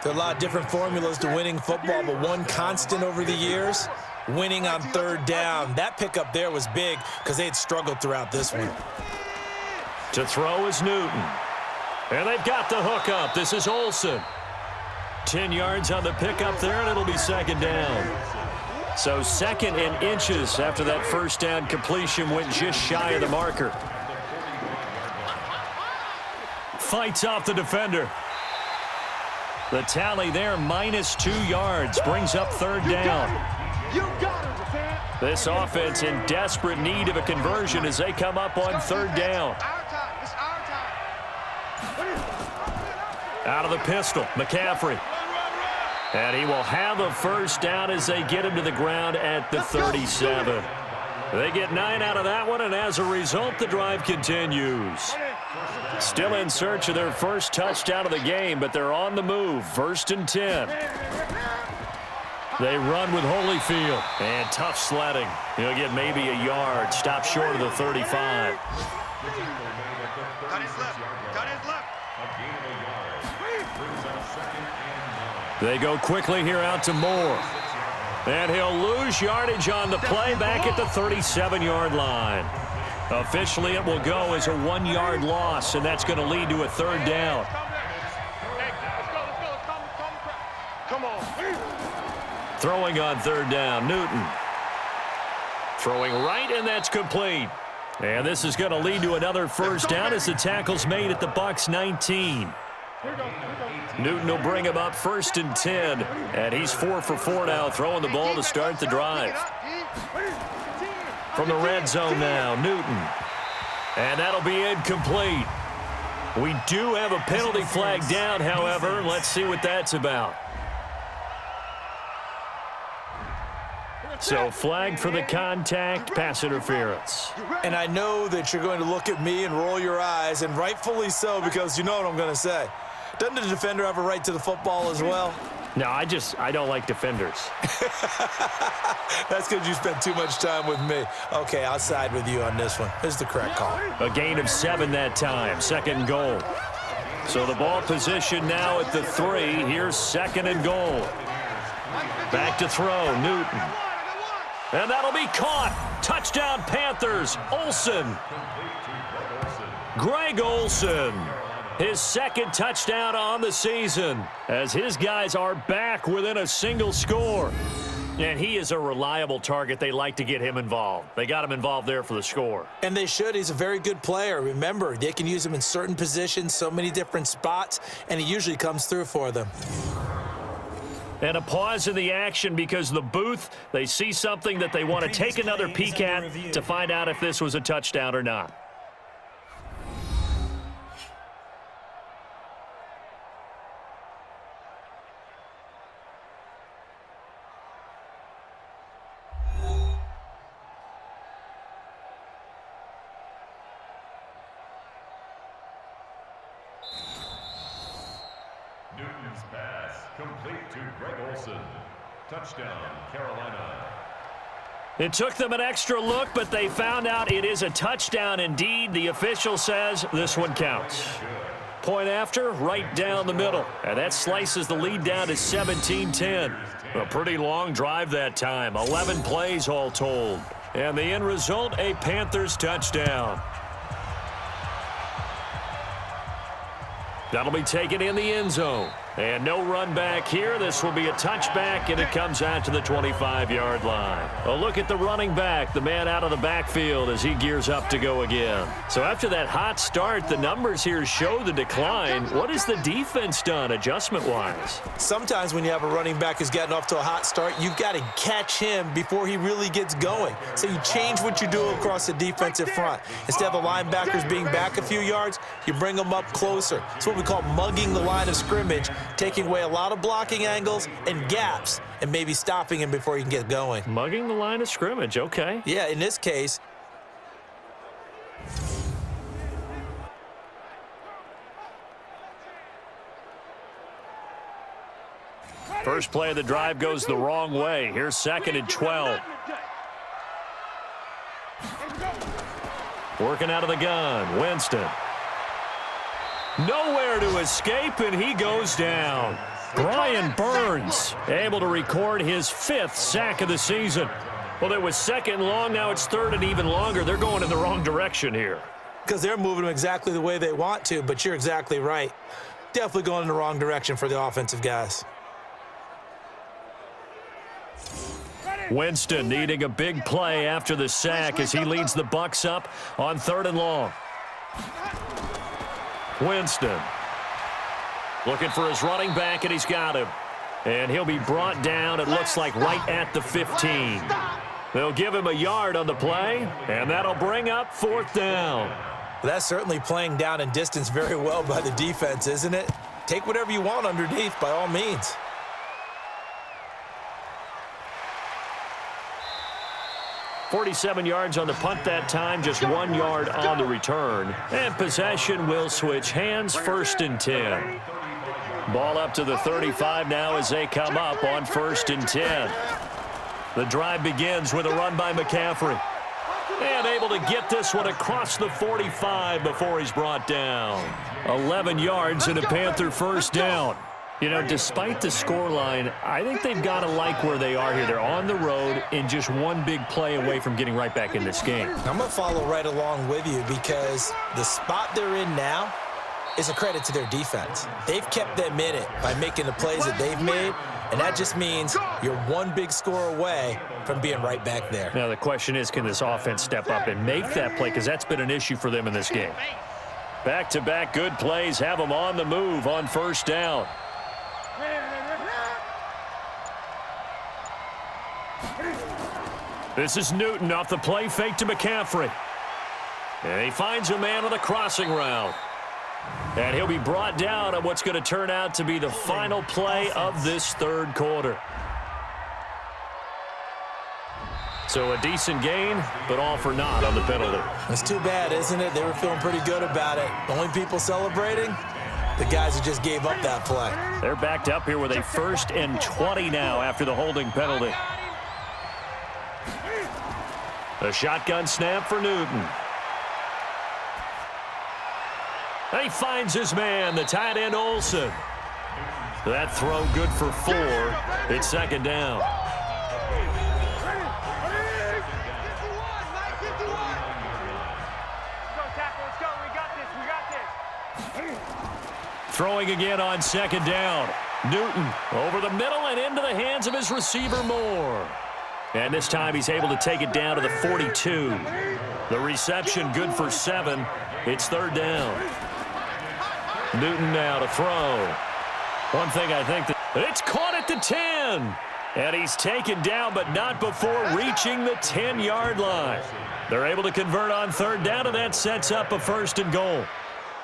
There are a lot of different formulas to winning football, but one constant over the years, winning on third down. That pickup there was big because they had struggled throughout this one. To throw is Newton. And they've got the hook up. This is Olsen. 10 yards on the pickup there, and it'll be second down. So second and inches after that first down completion went just shy of the marker. Fights off the defender. The tally there, -2 yards, brings up third down. This offense in desperate need of a conversion as they come up on third down. Out of the pistol, McCaffrey. And he will have a first down as they get him to the ground at the 37. They get 9 out of that one, and as a result, the drive continues. Still in search of their first touchdown of the game, but they're on the move. 1st and 10. They run with Holyfield. And tough sledding. He'll get maybe a yard. Stop short of the 35. Cut his left. Cut his left. They go quickly here out to Moore. And he'll lose yardage on the play back at the 37-yard line. Officially, it will go as a 1-yard loss, and that's going to lead to a third down. Come on. Throwing on third down, Newton. Throwing right, and that's complete. And this is going to lead to another first down as the tackle's made at the Bucs 19. Newton will bring him up 1st and 10, and he's 4 for 4 now, throwing the ball to start the drive. From the red zone now, Newton. And that'll be incomplete. We do have a penalty flag down, however. Let's see what that's about. So flag for the contact, pass interference. And I know that you're going to look at me and roll your eyes, and rightfully so, because you know what I'm going to say. Doesn't the defender have a right to the football as well? No, I don't like defenders. That's because you spent too much time with me. Okay, I'll side with you on this one. This is the correct call. A gain of 7 that time, 2nd and goal. So the ball position now at the 3. Here's 2nd and goal. Back to throw, Newton. And that'll be caught. Touchdown Panthers, Olsen. Greg Olsen. His 2nd touchdown on the season as his guys are back within a single score. And he is a reliable target. They like to get him involved. They got him involved there for the score. And they should. He's a very good player. Remember, they can use him in certain positions, so many different spots, and he usually comes through for them. And a pause in the action because the booth, they see something that they want to take another peek at to find out if this was a touchdown or not. Newton's pass complete to Greg Olsen. Touchdown, Carolina. It took them an extra look, but they found out it is a touchdown indeed. The official says this one counts. Point after, right down the middle. And that slices the lead down to 17-10. A pretty long drive that time. 11 plays all told. And the end result, a Panthers touchdown. That'll be taken in the end zone. And no run back here. This will be a touchback, and it comes out to the 25-yard line. A look at the running back, the man out of the backfield as he gears up to go again. So after that hot start, the numbers here show the decline. What has the defense done adjustment-wise? Sometimes when you have a running back who's gotten off to a hot start, you've got to catch him before he really gets going. So you change what you do across the defensive front. Instead of the linebackers being back a few yards, you bring them up closer. It's what we call mugging the line of scrimmage, taking away a lot of blocking angles and gaps and maybe stopping him before he can get going. Mugging the line of scrimmage, okay. Yeah, in this case. First play of the drive goes the wrong way. Here's 2nd and 12. Working out of the gun, Winston. Nowhere to escape, and he goes down. Brian Burns able to record his 5th sack of the season. Well, it was 2nd and long. Now it's 3rd and even longer. They're going in the wrong direction here. Because they're moving them exactly the way they want to, but you're exactly right. Definitely going in the wrong direction for the offensive guys. Winston needing a big play after the sack as he leads the Bucs up on 3rd and long. Winston looking for his running back, and he's got him. And he'll be brought down, it looks like, right at the 15. They'll give him a yard on the play, and that'll bring up 4th down. That's certainly playing down in distance very well by the defense, isn't it? Take whatever you want underneath, by all means. .47 yards on the punt that time, just 1 yard on the return. And possession will switch hands, 1st and 10. Ball up to the 35 now as they come up on 1st and 10. The drive begins with a run by McCaffrey. And able to get this one across the 45 before he's brought down. 11 yards and a Panther 1st down. You know, despite the scoreline, I think they've got to like where they are here. They're on the road and just one big play away from getting right back in this game. I'm going to follow right along with you because the spot they're in now is a credit to their defense. They've kept them in it by making the plays that they've made, and that just means you're one big score away from being right back there. Now, the question is, can this offense step up and make that play? Because that's been an issue for them in this game. Back-to-back good plays have them on the move on 1st down. This is Newton off the play fake to McCaffrey. And he finds a man on the crossing route. And he'll be brought down on what's going to turn out to be the final play of this 3rd quarter. So a decent gain, but all for naught on the penalty. It's too bad, isn't it? They were feeling pretty good about it. The only people celebrating, the guys who just gave up that play. They're backed up here with a 1st and 20 now after the holding penalty. A shotgun snap for Newton. He finds his man, the tight end Olsen. That throw good for 4. It's 2nd down. Throwing again on 2nd down. Newton over the middle and into the hands of his receiver Moore. And this time he's able to take it down to the 42. The reception good for 7. It's 3rd down. Newton now to throw. One thing I think that it's caught at the 10. And he's taken down, but not before reaching the 10-yard line. They're able to convert on 3rd down, and that sets up a 1st and goal.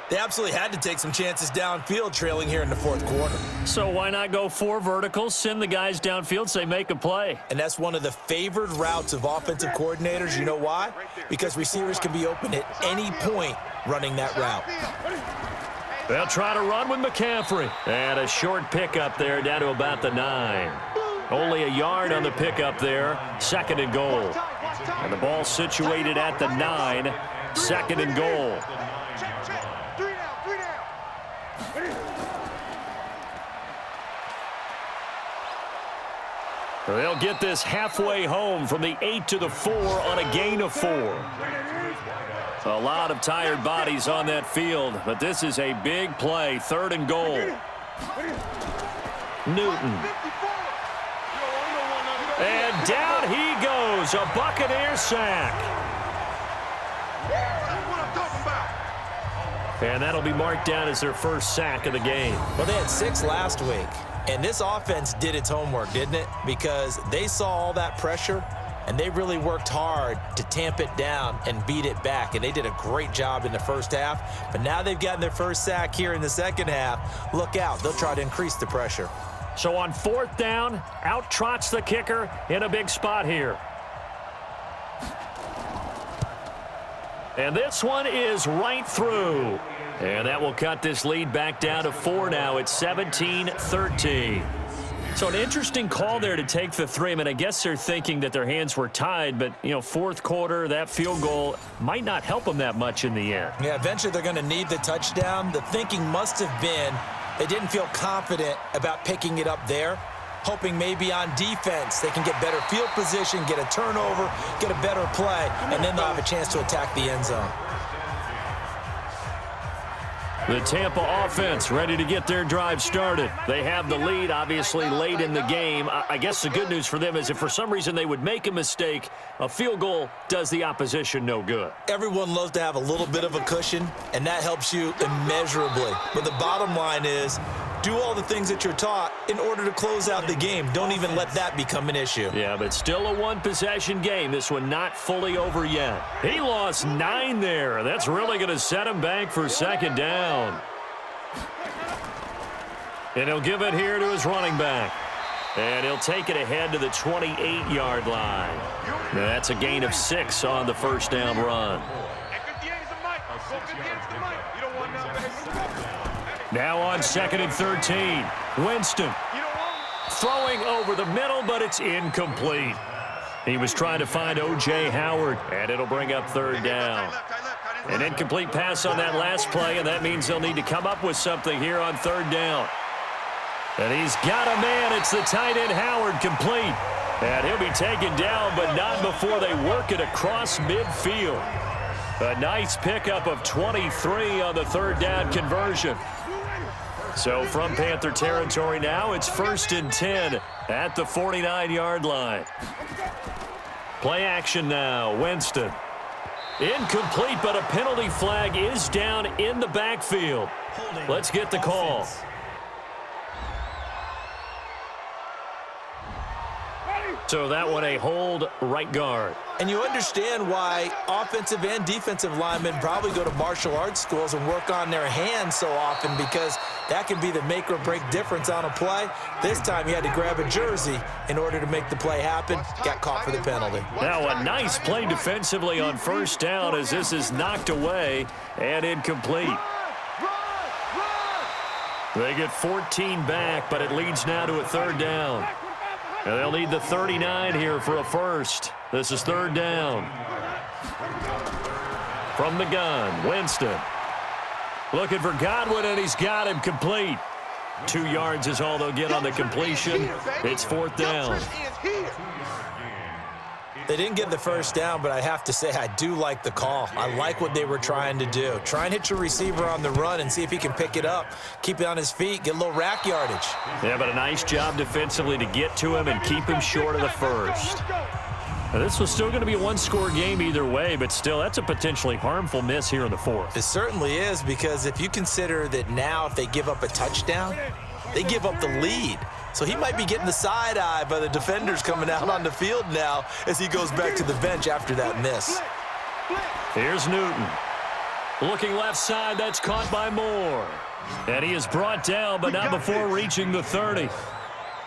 They absolutely had to take some chances downfield trailing here in the 4th quarter. So why not go 4 verticals, send the guys downfield, say make a play? And that's one of the favored routes of offensive coordinators. You know why? Because receivers can be open at any point running that route. They'll try to run with McCaffrey. And a short pickup there down to about the 9. Only a yard on the pickup there. 2nd and goal. And the ball situated at the 9. 2nd and goal. They'll get this halfway home from the 8 to the 4 on a gain of 4. A lot of tired bodies on that field, but this is a big play. 3rd and goal. Newton. And down he goes, a Buccaneer sack. And that'll be marked down as their first sack of the game. Well, they had 6 last week, and this offense did its homework, didn't it? Because they saw all that pressure, and they really worked hard to tamp it down and beat it back, and they did a great job in the first half. But now they've gotten their first sack here in the second half. Look out. They'll try to increase the pressure. So on 4th down, out trots the kicker in a big spot here. And this one is right through. And that will cut this lead back down to 4 now. It's 17-13. So an interesting call there to take the 3. I mean, I guess they're thinking that their hands were tied, but, you know, 4th quarter, that field goal might not help them that much in the end. Yeah, eventually they're going to need the touchdown. The thinking must have been they didn't feel confident about picking it up there, hoping maybe on defense they can get better field position, get a turnover, get a better play, and then they'll have a chance to attack the end zone. The Tampa offense ready to get their drive started. They have the lead, obviously, late in the game. I guess the good news for them is if for some reason they would make a mistake, a field goal does the opposition no good. Everyone loves to have a little bit of a cushion, and that helps you immeasurably. But the bottom line is, do all the things that you're taught in order to close out the game. Don't even let that become an issue. Yeah, but still a one-possession game. This one not fully over yet. He lost 9 there. That's really going to set him back for 2nd down. And he'll give it here to his running back. And he'll take it ahead to the 28-yard line. Now that's a gain of 6 on the 1st down run. Now on 2nd and 13. Winston throwing over the middle, but it's incomplete. He was trying to find O.J. Howard, and it'll bring up 3rd down. An incomplete pass on that last play, and that means they'll need to come up with something here on 3rd down. And he's got a man. It's the tight end Howard, complete. And he'll be taken down, but not before they work it across midfield. A nice pickup of 23 on the 3rd down conversion. So from Panther territory now, it's 1st and 10 at the 49-yard line. Play action now. Winston. Incomplete, but a penalty flag is down in the backfield. Let's get the call. So that one a hold, right guard. And you understand why offensive and defensive linemen probably go to martial arts schools and work on their hands so often, because that can be the make or break difference on a play. This time he had to grab a jersey in order to make the play happen. Got caught for the penalty. Now a nice play defensively on 1st down as this is knocked away and incomplete. They get 14 back, but it leads now to a 3rd down. And they'll need the 39 here for a first. This is 3rd down. From the gun, Winston. Looking for Godwin, and he's got him complete. 2 yards is all they'll get on the completion. It's 4th down. They didn't get the 1st down, but I have to say I do like the call. I like what they were trying to do. Try and hit your receiver on the run and see if he can pick it up, keep it on his feet, get a little rack yardage. Yeah, but a nice job defensively to get to him and keep him short of the 1st. Now, this was still going to be a 1-score game either way, but still, that's a potentially harmful miss here in the 4th. It certainly is, because if you consider that now if they give up a touchdown, they give up the lead. So he might be getting the side eye by the defenders coming out on the field now as he goes back to the bench after that miss. Here's Newton. Looking left side, that's caught by Moore. And he is brought down, but not before reaching the 30.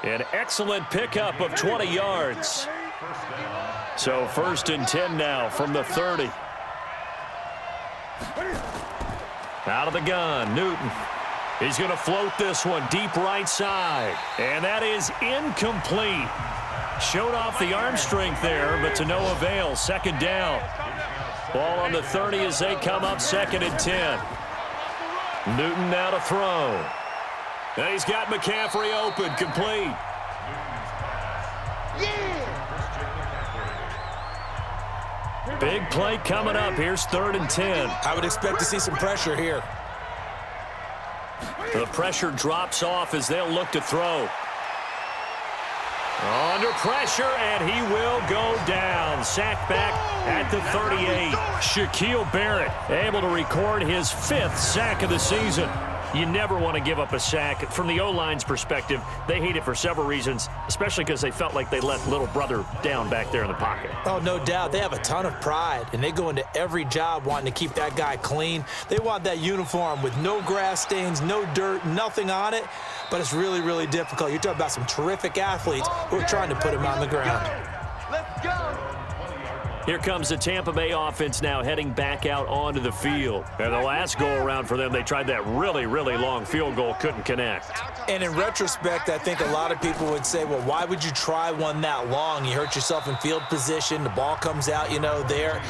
An excellent pickup of 20 yards. So 1st and 10 now from the 30. Out of the gun, Newton. He's going to float this one deep right side. And that is incomplete. Showed off the arm strength there, but to no avail. 2nd down. Ball on the 30 as they come up 2nd and 10. Newton now to throw. And he's got McCaffrey open, complete. Big play coming up. Here's 3rd and 10. I would expect to see some pressure here. The pressure drops off as they'll look to throw. Under pressure, and he will go down. Sacked back at the 38. Shaquille Barrett able to record his 5th sack of the season. You never want to give up a sack. From the O-line's perspective, they hate it for several reasons, especially because they felt like they let little brother down back there in the pocket. Oh, no doubt. They have a ton of pride, and they go into every job wanting to keep that guy clean. They want that uniform with no grass stains, no dirt, nothing on it, but it's really, really difficult. You're talking about some terrific athletes who are trying to put him on the ground. Let's go. Here comes the Tampa Bay offense now heading back out onto the field. And the last go-around for them, they tried that really, really long field goal, couldn't connect. And in retrospect, I think a lot of people would say, well, why would you try one that long? You hurt yourself in field position. The ball comes out, there.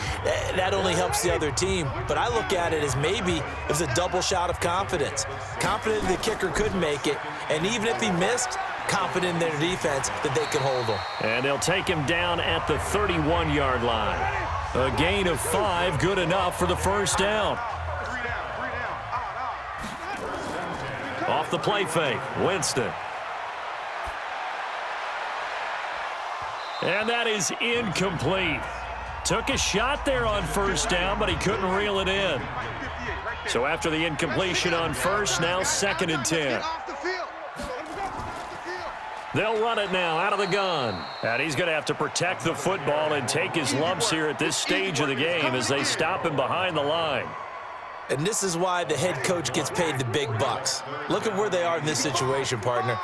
That only helps the other team. But I look at it as maybe it was a double shot of confidence. Confident the kicker could make it. And even if he missed, confident in their defense that they could hold him. And they'll take him down at the 31-yard line. A gain of 5, good enough for the first down. Off the play fake, Winston. And that is incomplete. Took a shot there on first down, but he couldn't reel it in. So after the incompletion on first, now 2nd and 10. They'll run it now out of the gun. And he's going to have to protect the football and take his lumps here at this stage of the game as they stop him behind the line. And this is why the head coach gets paid the big bucks. Look at where they are in this situation, partner.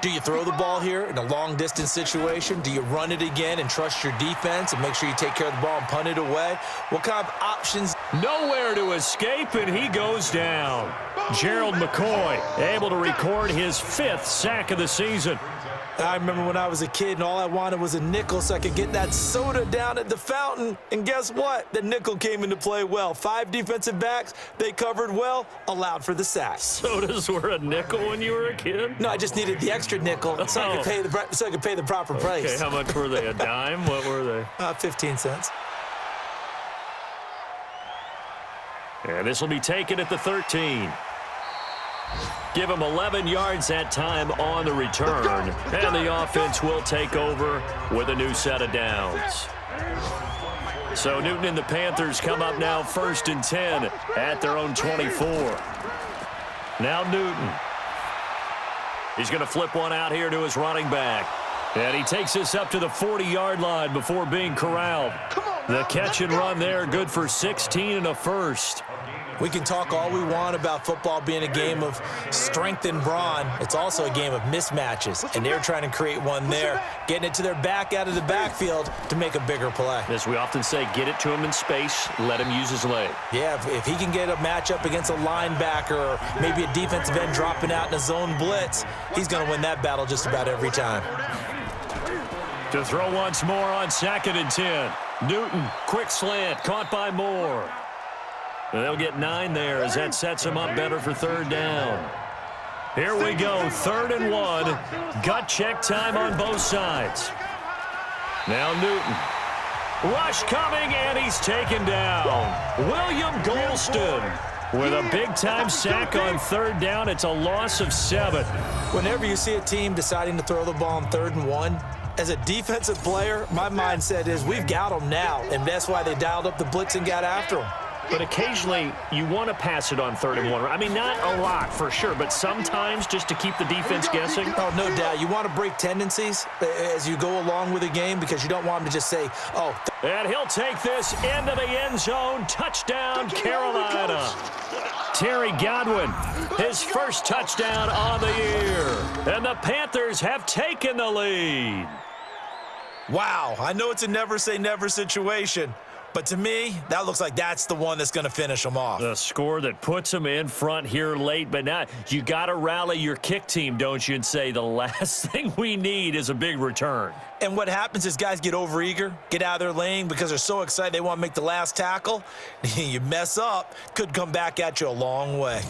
Do you throw the ball here in a long-distance situation? Do you run it again and trust your defense and make sure you take care of the ball and punt it away? What kind of options? Nowhere to escape, and he goes down. Gerald McCoy able to record his 5th sack of the season. I remember when I was a kid and all I wanted was a nickel so I could get that soda down at the fountain. And guess what? The nickel came into play well. 5 defensive backs, they covered well, allowed for the sack. Sodas were a nickel when you were a kid? No, I just needed the extra nickel so I could pay the proper price. Okay, how much were they? A dime? What were they? 15 cents. And this will be taken at the 13. Give him 11 yards that time on the return. And the offense will take over with a new set of downs. So Newton and the Panthers come up now 1st and 10 at their own 24. Now Newton. He's going to flip one out here to his running back. And he takes this up to the 40-yard line before being corralled. The catch and run there, good for 16 and a first. We can talk all we want about football being a game of strength and brawn. It's also a game of mismatches, and they're trying to create one there, getting it to their back out of the backfield to make a bigger play. As we often say, get it to him in space, let him use his leg. Yeah, if he can get a matchup against a linebacker or maybe a defensive end dropping out in a zone blitz, he's going to win that battle just about every time. To throw once more on 2nd and 10. Newton, quick slant, caught by Moore. And they'll get 9 there as that sets them up better for 3rd down. Here we go, 3rd and 1. Gut check time on both sides. Now Newton. Rush coming, and he's taken down. William Golston with a big-time sack on 3rd down. It's a loss of 7. Whenever you see a team deciding to throw the ball on 3rd and 1, as a defensive player, my mindset is we've got them now, and that's why they dialed up the blitz and got after them. But occasionally, you want to pass it on 3rd and 1. I mean, not a lot for sure, but sometimes just to keep the defense guessing. Oh, no doubt. You want to break tendencies as you go along with a game because you don't want them to just say, oh. And he'll take this into the end zone. Touchdown, Carolina. Terry Godwin, his first touchdown on the year. And the Panthers have taken the lead. Wow, I know it's a never say never situation, but to me, that looks like that's the one that's going to finish them off. The score that puts them in front here late, but now you got to rally your kick team, don't you, and say the last thing we need is a big return. And what happens is guys get overeager, get out of their lane because they're so excited they want to make the last tackle. You mess up, could come back at you a long way.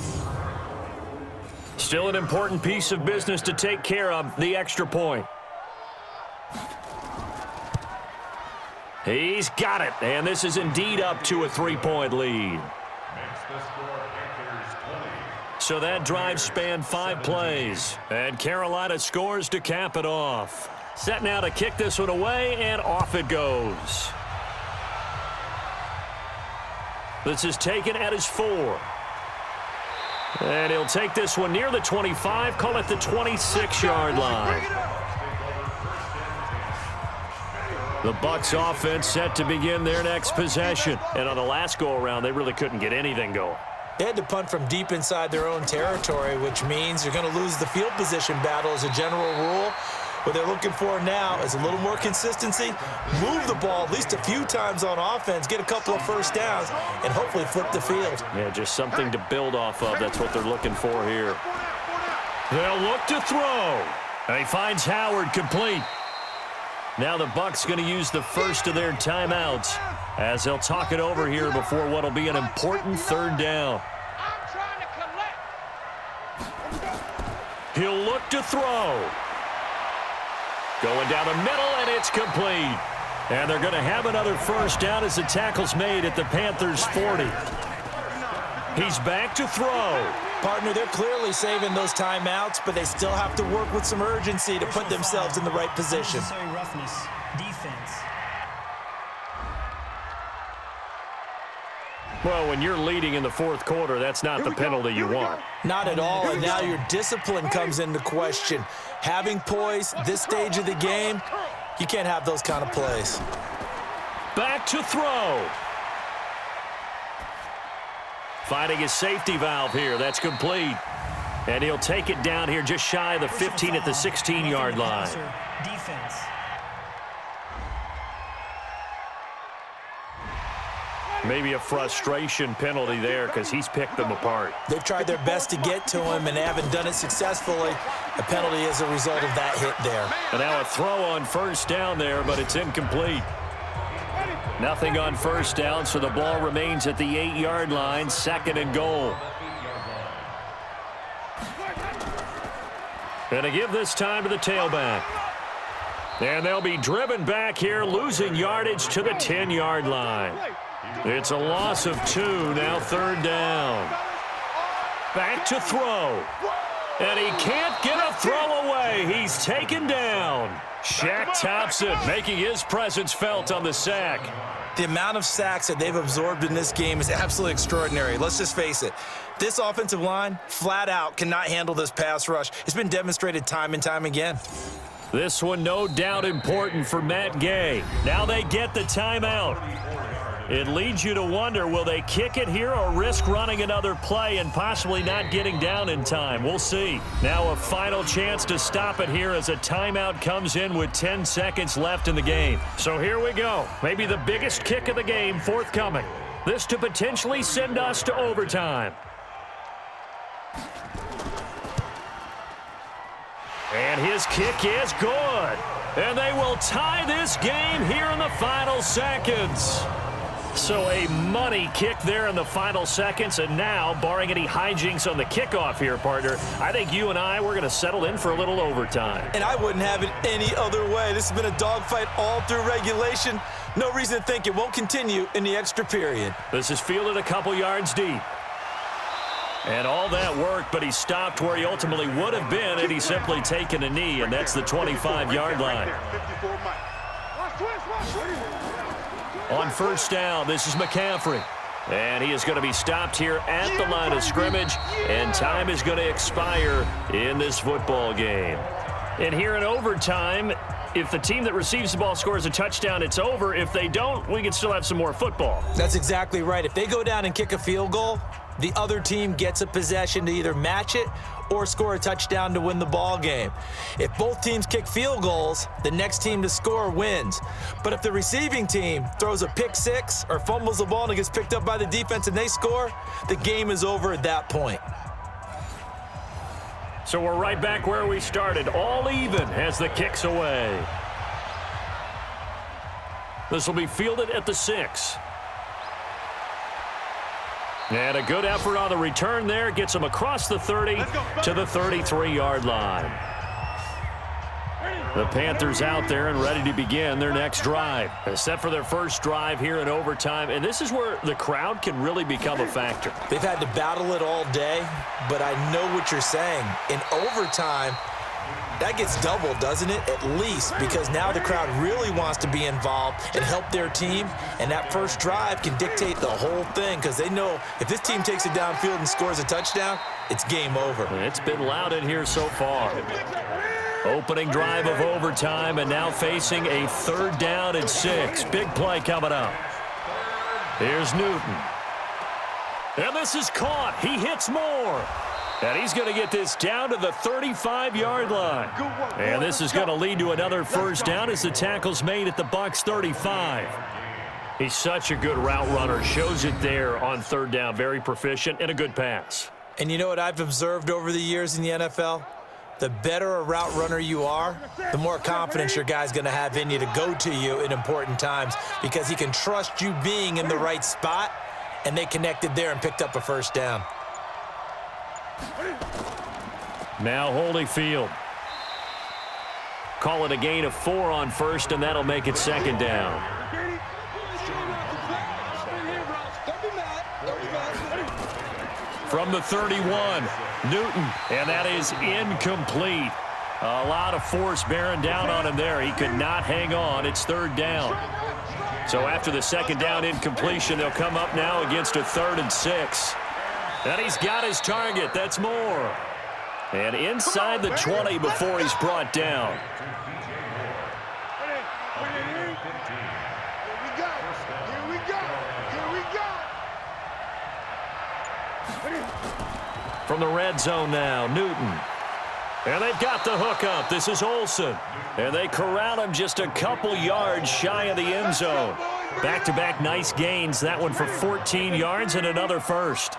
Still an important piece of business to take care of, the extra point. He's got it, and this is indeed up to a 3-point lead. So that drive spanned 5 plays, and Carolina scores to cap it off. Set now to kick this one away, and off it goes. This is taken at his 4. And he'll take this one near the 25, call it the 26-yard line. The Bucs offense set to begin their next possession. And on the last go-around, they really couldn't get anything going. They had to punt from deep inside their own territory, which means you're going to lose the field position battle as a general rule. What they're looking for now is a little more consistency, move the ball at least a few times on offense, get a couple of first downs, and hopefully flip the field. Yeah, just something to build off of. That's what they're looking for here. They'll look to throw. And he finds Howard complete. Now the Bucs going to use the first of their timeouts as they'll talk it over here before what will be an important third down. He'll look to throw. Going down the middle, and it's complete. And they're going to have another first down as the tackle's made at the Panthers' 40. He's back to throw. Partner, they're clearly saving those timeouts, but they still have to work with some urgency to put themselves in the right position. Unnecessary roughness, defense. Well, when you're leading in the fourth quarter, that's not the penalty you want. Not at all, and now your discipline comes into question. Having poise this stage of the game, you can't have those kind of plays. Back to throw. Finding his safety valve here. That's complete. And he'll take it down here just shy of the 15 at the 16-yard line. Defense. Maybe a frustration penalty there because he's picked them apart. They've tried their best to get to him and haven't done it successfully. A penalty is a result of that hit there. And now a throw on first down there, but it's incomplete. Nothing on first down, so the ball remains at the 8-yard line, 2nd and goal. And to give this time to the tailback. And they'll be driven back here, losing yardage to the 10-yard line. It's a loss of 2, now 3rd down. Back to throw. And he can't get a throw away. He's taken down. Shaq Thompson making his presence felt on the sack. The amount of sacks that they've absorbed in this game is absolutely extraordinary. Let's just face it. This offensive line, flat out, cannot handle this pass rush. It's been demonstrated time and time again. This one no doubt important for Matt Gay. Now they get the timeout. It leads you to wonder, will they kick it here or risk running another play and possibly not getting down in time? We'll see. Now a final chance to stop it here as a timeout comes in with 10 seconds left in the game. So here we go. Maybe the biggest kick of the game forthcoming. This to potentially send us to overtime. And his kick is good. And they will tie this game here in the final seconds. So a money kick there in the final seconds, and now, barring any hijinks on the kickoff here, partner, I think you and we're going to settle in for a little overtime. And I wouldn't have it any other way. This has been a dogfight all through regulation. No reason to think it won't continue in the extra period. This is fielded a couple yards deep. And all that work, but he stopped where he ultimately would have been had he simply taken a knee, and that's the 25-yard line. On first down, this is McCaffrey. And he is going to be stopped here at the line of scrimmage, and time is going to expire in this football game. And here in overtime, if the team that receives the ball scores a touchdown, it's over. If they don't, we can still have some more football. That's exactly right. If they go down and kick a field goal, the other team gets a possession to either match it or score a touchdown to win the ball game. If both teams kick field goals, the next team to score wins. But if the receiving team throws a pick six or fumbles the ball and it gets picked up by the defense and they score, the game is over at that point. So we're right back where we started, all even as the kick's away. This will be fielded at the 6. And a good effort on the return there. Gets him across the 30 to the 33-yard line. The Panthers out there and ready to begin their next drive. Set for their first drive here in overtime. And this is where the crowd can really become a factor. They've had to battle it all day, but I know what you're saying. In overtime, That gets doubled, doesn't it? At least, because now the crowd really wants to be involved and help their team, and that first drive can dictate the whole thing because they know if this team takes it downfield and scores a touchdown, it's game over. It's been loud in here so far. Opening drive of overtime, and now facing a 3rd down and 6. Big play coming up. Here's Newton. And this is caught. He hits more. And he's going to get this down to the 35-yard line. And this is going to lead to another first down as the tackle's made at the Bucs 35. He's such a good route runner. Shows it there on 3rd down. Very proficient and a good pass. And you know what I've observed over the years in the NFL? The better a route runner you are, the more confidence your guy's going to have in you to go to you in important times because he can trust you being in the right spot, and they connected there and picked up a first down. Now Holyfield. Call it a gain of 4 on first, and that'll make it 2nd down. From the 31, Newton, and that is incomplete. A lot of force bearing down on him there. He could not hang on. It's 3rd down. So after the 2nd down incompletion, they'll come up now against a 3rd and 6. And he's got his target. That's more. And inside the 20 before he's brought down. From the red zone now, Newton. And they've got the hook up. This is Olsen. And they corral him just a couple yards shy of the end zone. Back-to-back nice gains. That one for 14 yards and another first.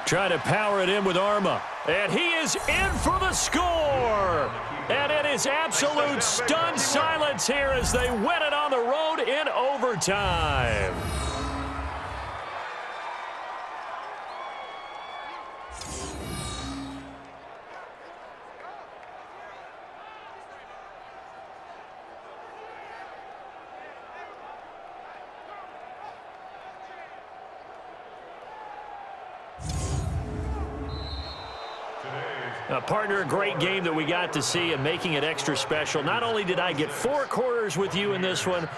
Trying to power it in with Arma. And he is in for the score. And it is absolute stunned silence here as they win it on the road in overtime. Partner, a great game that we got to see and making it extra special. Not only did I get 4 quarters with you in this one,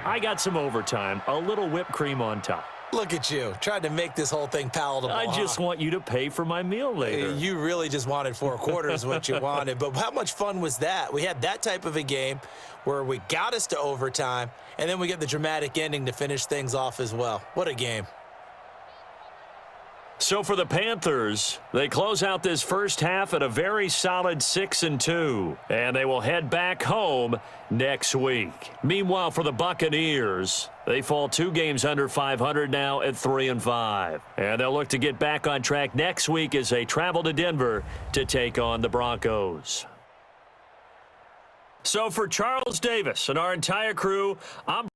I got some overtime, a little whipped cream on top. Look at you, trying to make this whole thing palatable. I just want you to pay for my meal later. You really just wanted 4 quarters, what you wanted. But how much fun was that? We had that type of a game where we got us to overtime, and then we get the dramatic ending to finish things off as well. What a game. So for the Panthers, they close out this first half at a very solid 6-2, and they will head back home next week. Meanwhile, for the Buccaneers, they fall 2 games under 500 now at 3-5, and they'll look to get back on track next week as they travel to Denver to take on the Broncos. So for Charles Davis and our entire crew, I'm